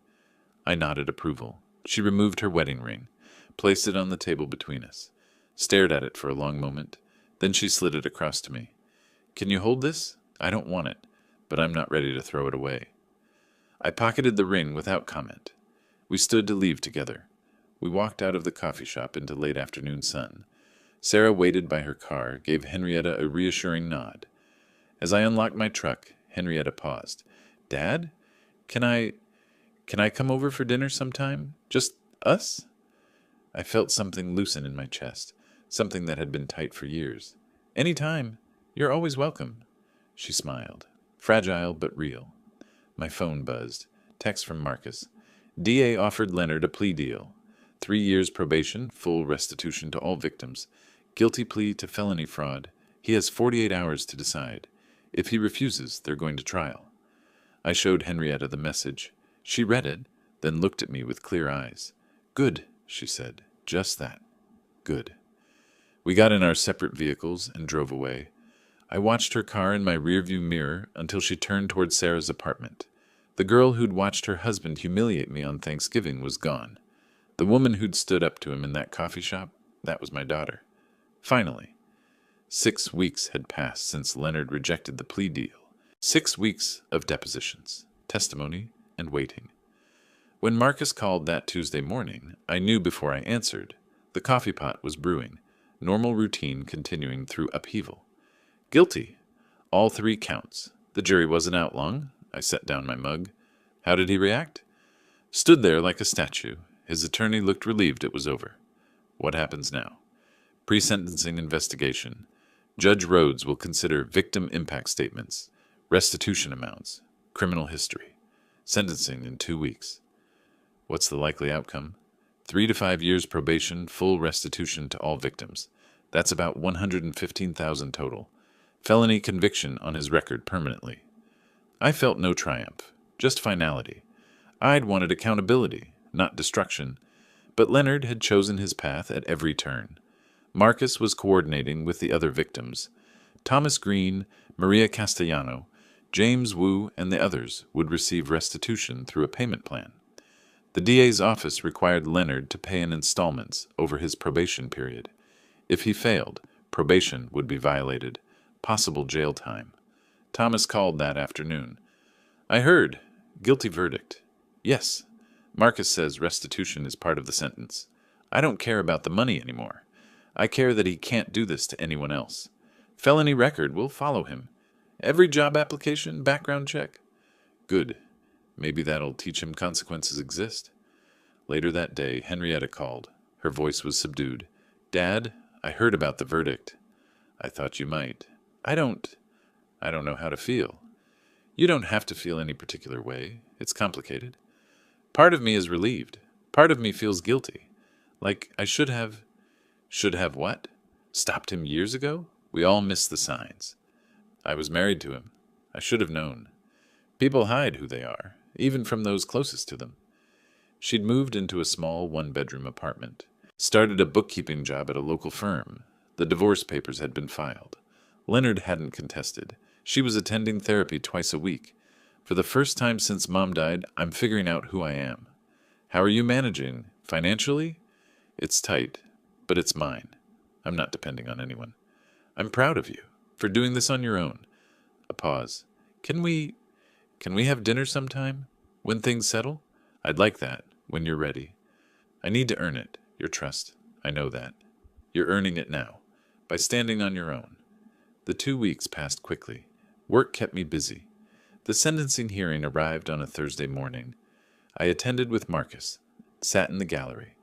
I nodded approval. She removed her wedding ring, placed it on the table between us, stared at it for a long moment. Then she slid it across to me. Can you hold this? I don't want it, but I'm not ready to throw it away. I pocketed the ring without comment. We stood to leave together. We walked out of the coffee shop into late afternoon sun. Sarah waited by her car, gave Henrietta a reassuring nod. As I unlocked my truck, Henrietta paused. Dad? Can I come over for dinner sometime? Just us? I felt something loosen in my chest, something that had been tight for years. Any time. You're always welcome. She smiled. Fragile but real. My phone buzzed. Text from Marcus. DA offered Leonard a plea deal. 3 years probation, full restitution to all victims. Guilty plea to felony fraud. He has 48 hours to decide. If he refuses, they're going to trial. I showed Henrietta the message. She read it, then looked at me with clear eyes. Good, she said. Just that. Good. We got in our separate vehicles and drove away. I watched her car in my rearview mirror until she turned toward Sarah's apartment. The girl who'd watched her husband humiliate me on Thanksgiving was gone. The woman who'd stood up to him in that coffee shop, that was my daughter. Finally. 6 weeks had passed since Leonard rejected the plea deal. 6 weeks of depositions, testimony, and waiting. When Marcus called that Tuesday morning, I knew before I answered. The coffee pot was brewing, normal routine continuing through upheaval. Guilty. All 3 counts. The jury wasn't out long. I set down my mug. How did he react? Stood there like a statue. His attorney looked relieved it was over. What happens now? Pre-sentencing investigation. Judge Rhodes will consider victim impact statements, restitution amounts, criminal history. Sentencing in 2 weeks. What's the likely outcome? 3 to 5 years probation, full restitution to all victims. That's about $115,000 total. Felony conviction on his record permanently. I felt no triumph, just finality. I'd wanted accountability, not destruction. But Leonard had chosen his path at every turn. Marcus was coordinating with the other victims. Thomas Green, Maria Castellano, James Wu, and the others would receive restitution through a payment plan. The DA's office required Leonard to pay in installments over his probation period. If he failed, probation would be violated. Possible jail time. Thomas called that afternoon. I heard. Guilty verdict. Yes. Marcus says restitution is part of the sentence. I don't care about the money anymore. I care that he can't do this to anyone else. Felony record will follow him. Every job application, background check. Good. Maybe that'll teach him consequences exist. Later that day, Henrietta called. Her voice was subdued. Dad, I heard about the verdict. I thought you might. I don't know how to feel. You don't have to feel any particular way. It's complicated. Part of me is relieved. Part of me feels guilty. Like I should have... Should have what? Stopped him years ago? We all miss the signs. I was married to him. I should have known. People hide who they are, even from those closest to them. She'd moved into a small one-bedroom apartment. Started a bookkeeping job at a local firm. The divorce papers had been filed. Leonard hadn't contested. She was attending therapy twice a week. For the first time since Mom died, I'm figuring out who I am. How are you managing? Financially? It's tight, but it's mine. I'm not depending on anyone. I'm proud of you for doing this on your own. A pause. Can we have dinner sometime? When things settle? I'd like that, when you're ready. I need to earn it, your trust. I know that. You're earning it now, by standing on your own. The 2 weeks passed quickly. Work kept me busy. The sentencing hearing arrived on a Thursday morning. I attended with Marcus, sat in the gallery.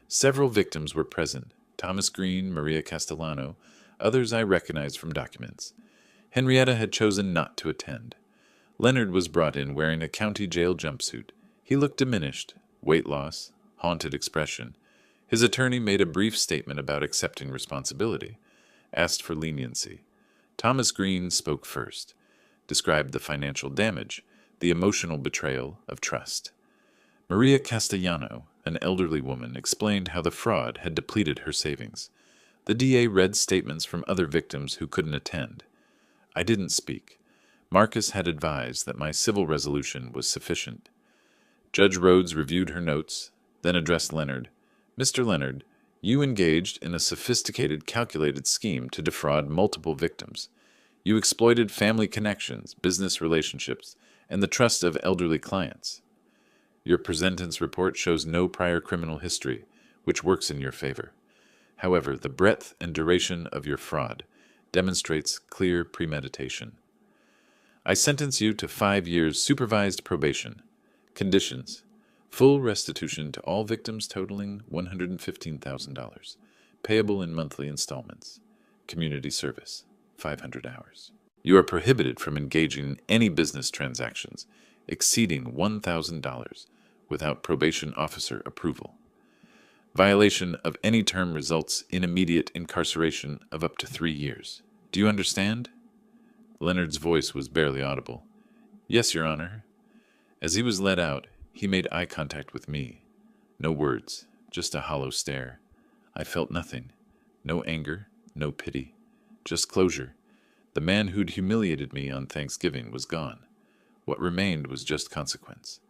Several victims were present: Thomas Green, Maria Castellano, others I recognized from documents. Henrietta had chosen not to attend. Leonard was brought in wearing a county jail jumpsuit. He looked diminished, weight loss, haunted expression. His attorney made a brief statement about accepting responsibility, asked for leniency. Thomas Green spoke first, described the financial damage, the emotional betrayal of trust. Maria Castellano, an elderly woman, explained how the fraud had depleted her savings. The DA read statements from other victims who couldn't attend. I didn't speak. Marcus had advised that my civil resolution was sufficient. Judge Rhodes reviewed her notes, then addressed Leonard. Mr. Leonard, you engaged in a sophisticated, calculated scheme to defraud multiple victims. You exploited family connections, business relationships, and the trust of elderly clients. Your presentence report shows no prior criminal history, which works in your favor. However, the breadth and duration of your fraud demonstrates clear premeditation. I sentence you to 5 years supervised probation. Conditions: full restitution to all victims totaling $115,000, payable in monthly installments. Community service, 500 hours. You are prohibited from engaging in any business transactions exceeding $1,000 without probation officer approval. Violation of any term results in immediate incarceration of up to 3 years. Do you understand? Leonard's voice was barely audible. Yes, Your Honor. As he was led out, he made eye contact with me. No words, just a hollow stare. I felt nothing. No anger, no pity. Just closure. The man who'd humiliated me on Thanksgiving was gone. What remained was just consequence.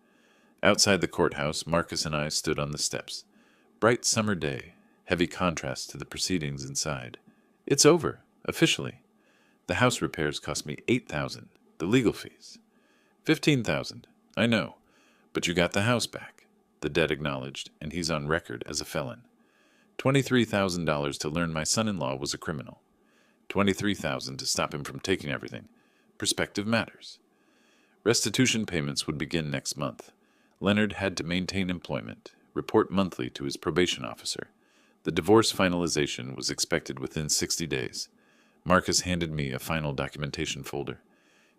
Outside the courthouse, Marcus and I stood on the steps. Bright summer day, heavy contrast to the proceedings inside. It's over, officially. The house repairs cost me $8,000, the legal fees. $15,000, I know, but you got the house back. The debt acknowledged, and he's on record as a felon. $23,000 to learn my son-in-law was a criminal. $23,000 to stop him from taking everything. Perspective matters. Restitution payments would begin next month. Leonard had to maintain employment, report monthly to his probation officer. The divorce finalization was expected within 60 days. Marcus handed me a final documentation folder.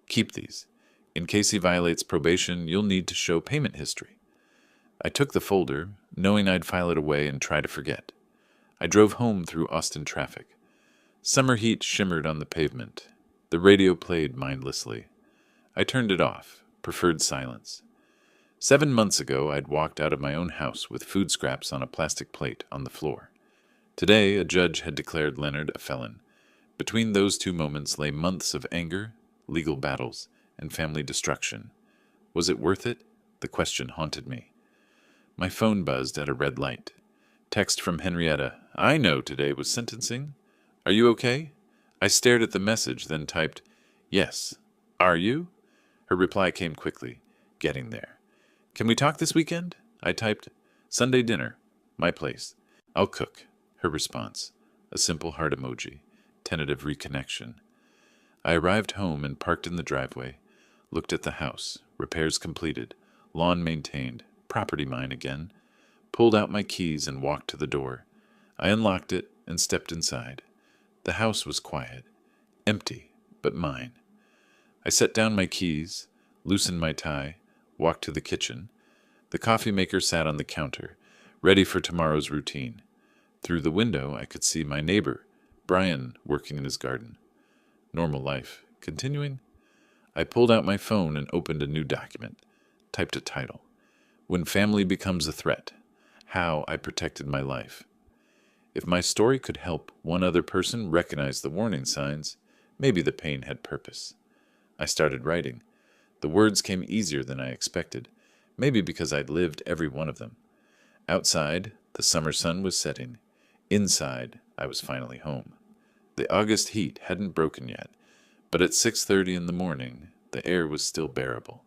Keep these. In case he violates probation, you'll need to show payment history. I took the folder, knowing I'd file it away and try to forget. I drove home through Austin traffic. Summer heat shimmered on the pavement. The radio played mindlessly. I turned it off, preferred silence. 7 months ago, I'd walked out of my own house with food scraps on a plastic plate on the floor. Today, a judge had declared Leonard a felon. Between those 2 moments lay months of anger, legal battles, and family destruction. Was it worth it? The question haunted me. My phone buzzed at a red light. Text from Henrietta. I know today was sentencing. Are you okay? I stared at the message, then typed, Yes. Are you? Her reply came quickly. Getting there. Can we talk this weekend? I typed, Sunday dinner. My place. I'll cook. Her response. A simple heart emoji. Tentative reconnection. I arrived home and parked in the driveway. Looked at the house. Repairs completed. Lawn maintained. Property mine again. Pulled out my keys and walked to the door. I unlocked it and stepped inside. The house was quiet. Empty, but mine. I set down my keys, loosened my tie, walked to the kitchen. The coffee maker sat on the counter, ready for tomorrow's routine. Through the window, I could see my neighbor, Brian, working in his garden. Normal life. Continuing? I pulled out my phone and opened a new document. Typed a title. When Family Becomes a Threat. How I Protected My Life. If my story could help one other person recognize the warning signs, maybe the pain had purpose. I started writing. The words came easier than I expected, maybe because I'd lived every one of them. Outside, the summer sun was setting. Inside, I was finally home. The August heat hadn't broken yet, but at 6:30 in the morning, the air was still bearable.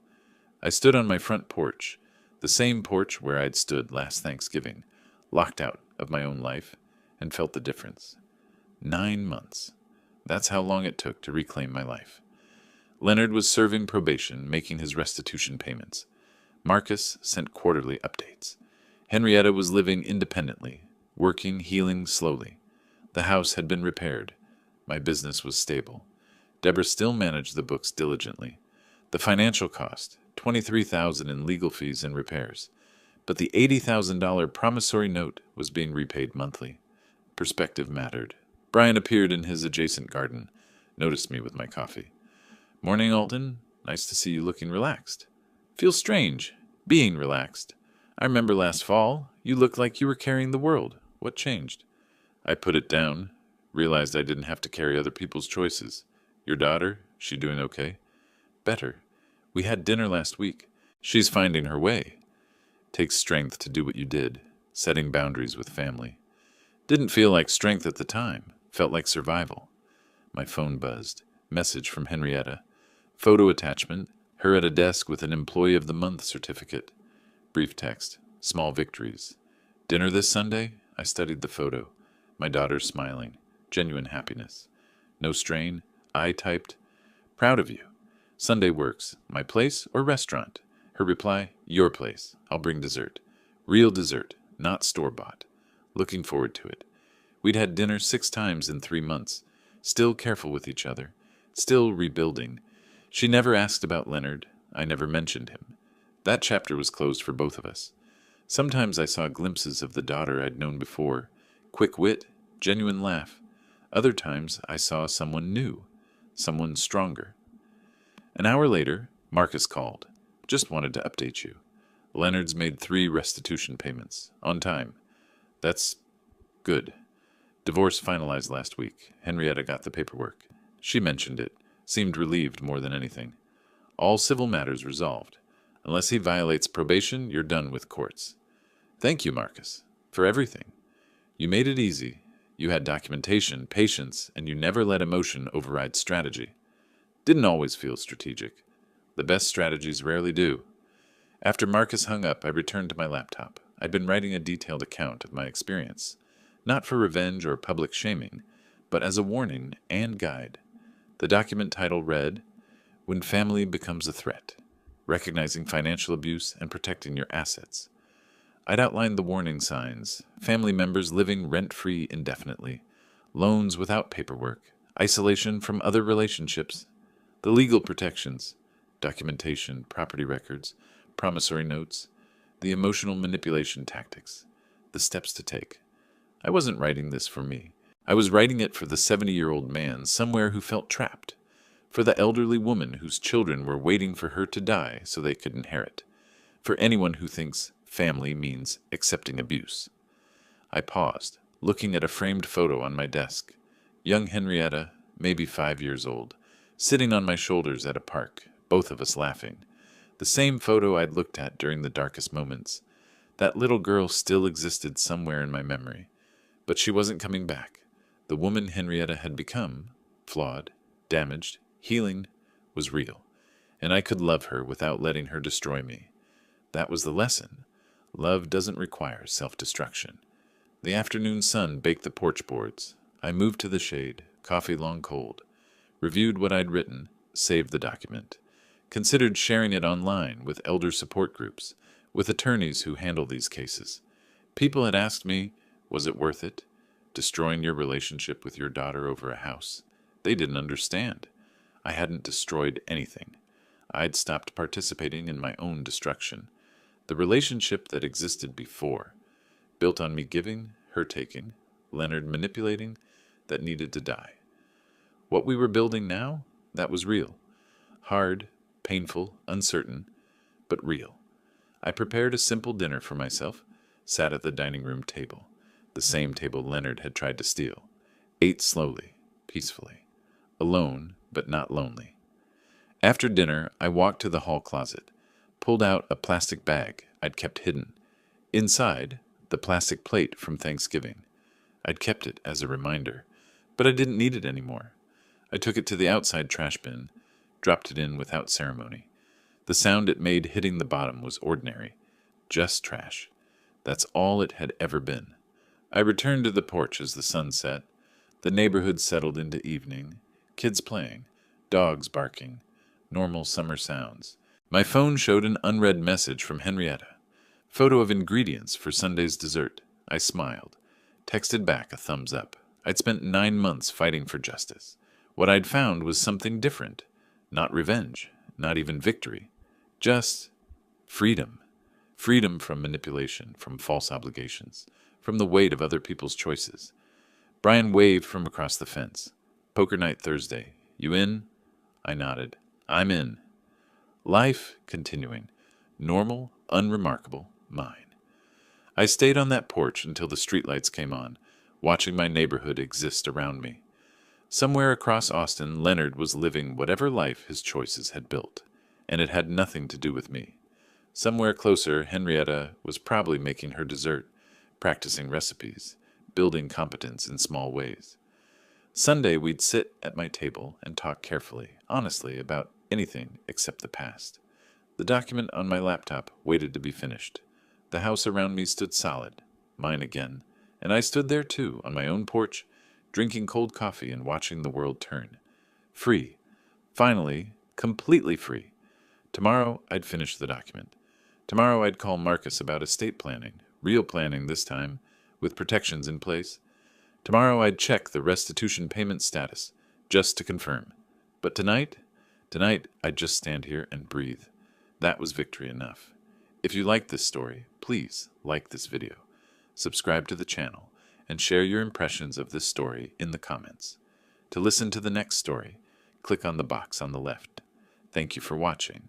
I stood on my front porch, the same porch where I'd stood last Thanksgiving, locked out of my own life, and felt the difference. 9 months. That's how long it took to reclaim my life. Leonard was serving probation, making his restitution payments. Marcus sent quarterly updates. Henrietta was living independently, working, healing slowly. The house had been repaired. My business was stable. Deborah still managed the books diligently. The financial cost, $23,000 in legal fees and repairs. But the $80,000 promissory note was being repaid monthly. Perspective mattered. Brian appeared in his adjacent garden, noticed me with my coffee. "Morning, Alden. Nice to see you looking relaxed." "Feels strange, being relaxed. I remember last fall, you looked like you were carrying the world. What changed?" I put it down, realized I didn't have to carry other people's choices. "Your daughter, she doing okay?" "Better. We had dinner last week. She's finding her way. Takes strength to do what you did, setting boundaries with family. Didn't feel like strength at the time, felt like survival." My phone buzzed. Message from Henrietta. Photo attachment, her at a desk with an Employee of the Month certificate. Brief text, small victories. "Dinner this Sunday?" I studied the photo. My daughter smiling, genuine happiness. No strain. I typed, "Proud of you. Sunday works. My place or restaurant?" Her reply, "Your place. I'll bring dessert. Real dessert, not store-bought. Looking forward to it." We'd had dinner 6 times in 3 months. Still careful with each other. Still rebuilding. She never asked about Leonard. I never mentioned him. That chapter was closed for both of us. Sometimes I saw glimpses of the daughter I'd known before. Quick wit, genuine laugh. Other times I saw someone new. Someone stronger. An hour later, Marcus called. "Just wanted to update you. Leonard's made 3 restitution payments. On time." "That's good. Divorce finalized last week. Henrietta got the paperwork." She mentioned it. Seemed relieved more than anything. "All civil matters resolved. Unless he violates probation, you're done with courts." "Thank you, Marcus, for everything. You made it easy. You had documentation, patience, and you never let emotion override strategy. Didn't always feel strategic. The best strategies rarely do." After Marcus hung up, I returned to my laptop. I'd been writing a detailed account of my experience, not for revenge or public shaming, but as a warning and guide. The document title read, "When Family Becomes a Threat, Recognizing Financial Abuse and Protecting Your Assets." I'd outlined the warning signs: family members living rent-free indefinitely, loans without paperwork, isolation from other relationships, the legal protections, documentation, property records, promissory notes, the emotional manipulation tactics, the steps to take. I wasn't writing this for me. I was writing it for the 70-year-old man somewhere who felt trapped, for the elderly woman whose children were waiting for her to die so they could inherit, for anyone who thinks family means accepting abuse. I paused, looking at a framed photo on my desk. Young Henrietta, maybe 5 years old, sitting on my shoulders at a park, both of us laughing. The same photo I'd looked at during the darkest moments. That little girl still existed somewhere in my memory. But she wasn't coming back. The woman Henrietta had become, flawed, damaged, healing, was real. And I could love her without letting her destroy me. That was the lesson. Love doesn't require self-destruction. The afternoon sun baked the porch boards. I moved to the shade, coffee long cold. Reviewed what I'd written, saved the document. Considered sharing it online with elder support groups, with attorneys who handle these cases. People had asked me, was it worth it? Destroying your relationship with your daughter over a house? They didn't understand. I hadn't destroyed anything. I'd stopped participating in my own destruction. The relationship that existed before, built on me giving, her taking, Leonard manipulating, that needed to die. What we were building now, that was real. Hard, painful, uncertain, but real. I prepared a simple dinner for myself, sat at the dining room table, the same table Leonard had tried to steal, ate slowly, peacefully, alone but not lonely. After dinner, I walked to the hall closet, pulled out a plastic bag I'd kept hidden. Inside, the plastic plate from Thanksgiving. I'd kept it as a reminder, but I didn't need it anymore. I took it to the outside trash bin, dropped it in without ceremony. The sound it made hitting the bottom was ordinary, just trash. That's all it had ever been. I returned to the porch as the sun set. The neighborhood settled into evening, kids playing, dogs barking. Normal summer sounds. My phone showed an unread message from Henrietta. Photo of ingredients for Sunday's dessert. I smiled. Texted back a thumbs up. I'd spent 9 months fighting for justice. What I'd found was something different. Not revenge, not even victory. Just freedom. Freedom from manipulation, from false obligations, from the weight of other people's choices. Brian waved from across the fence. Poker night Thursday. You in? I nodded. I'm in. Life continuing. Normal, unremarkable, mine. I stayed on that porch until the streetlights came on, watching my neighborhood exist around me. Somewhere across Austin, Leonard was living whatever life his choices had built, and it had nothing to do with me. Somewhere closer, Henrietta was probably making her dessert, practicing recipes, building competence in small ways. Sunday, we'd sit at my table and talk carefully, honestly, about anything except the past. The document on my laptop waited to be finished. The house around me stood solid, mine again, and I stood there too, on my own porch, drinking cold coffee and watching the world turn. Free. Finally, completely free. Tomorrow, I'd finish the document. Tomorrow, I'd call Marcus about estate planning, real planning this time, with protections in place. Tomorrow, I'd check the restitution payment status, just to confirm. But tonight, I'd just stand here and breathe. That was victory enough. If you like this story, please like this video, subscribe to the channel, and share your impressions of this story in the comments. To listen to the next story, click on the box on the left. Thank you for watching.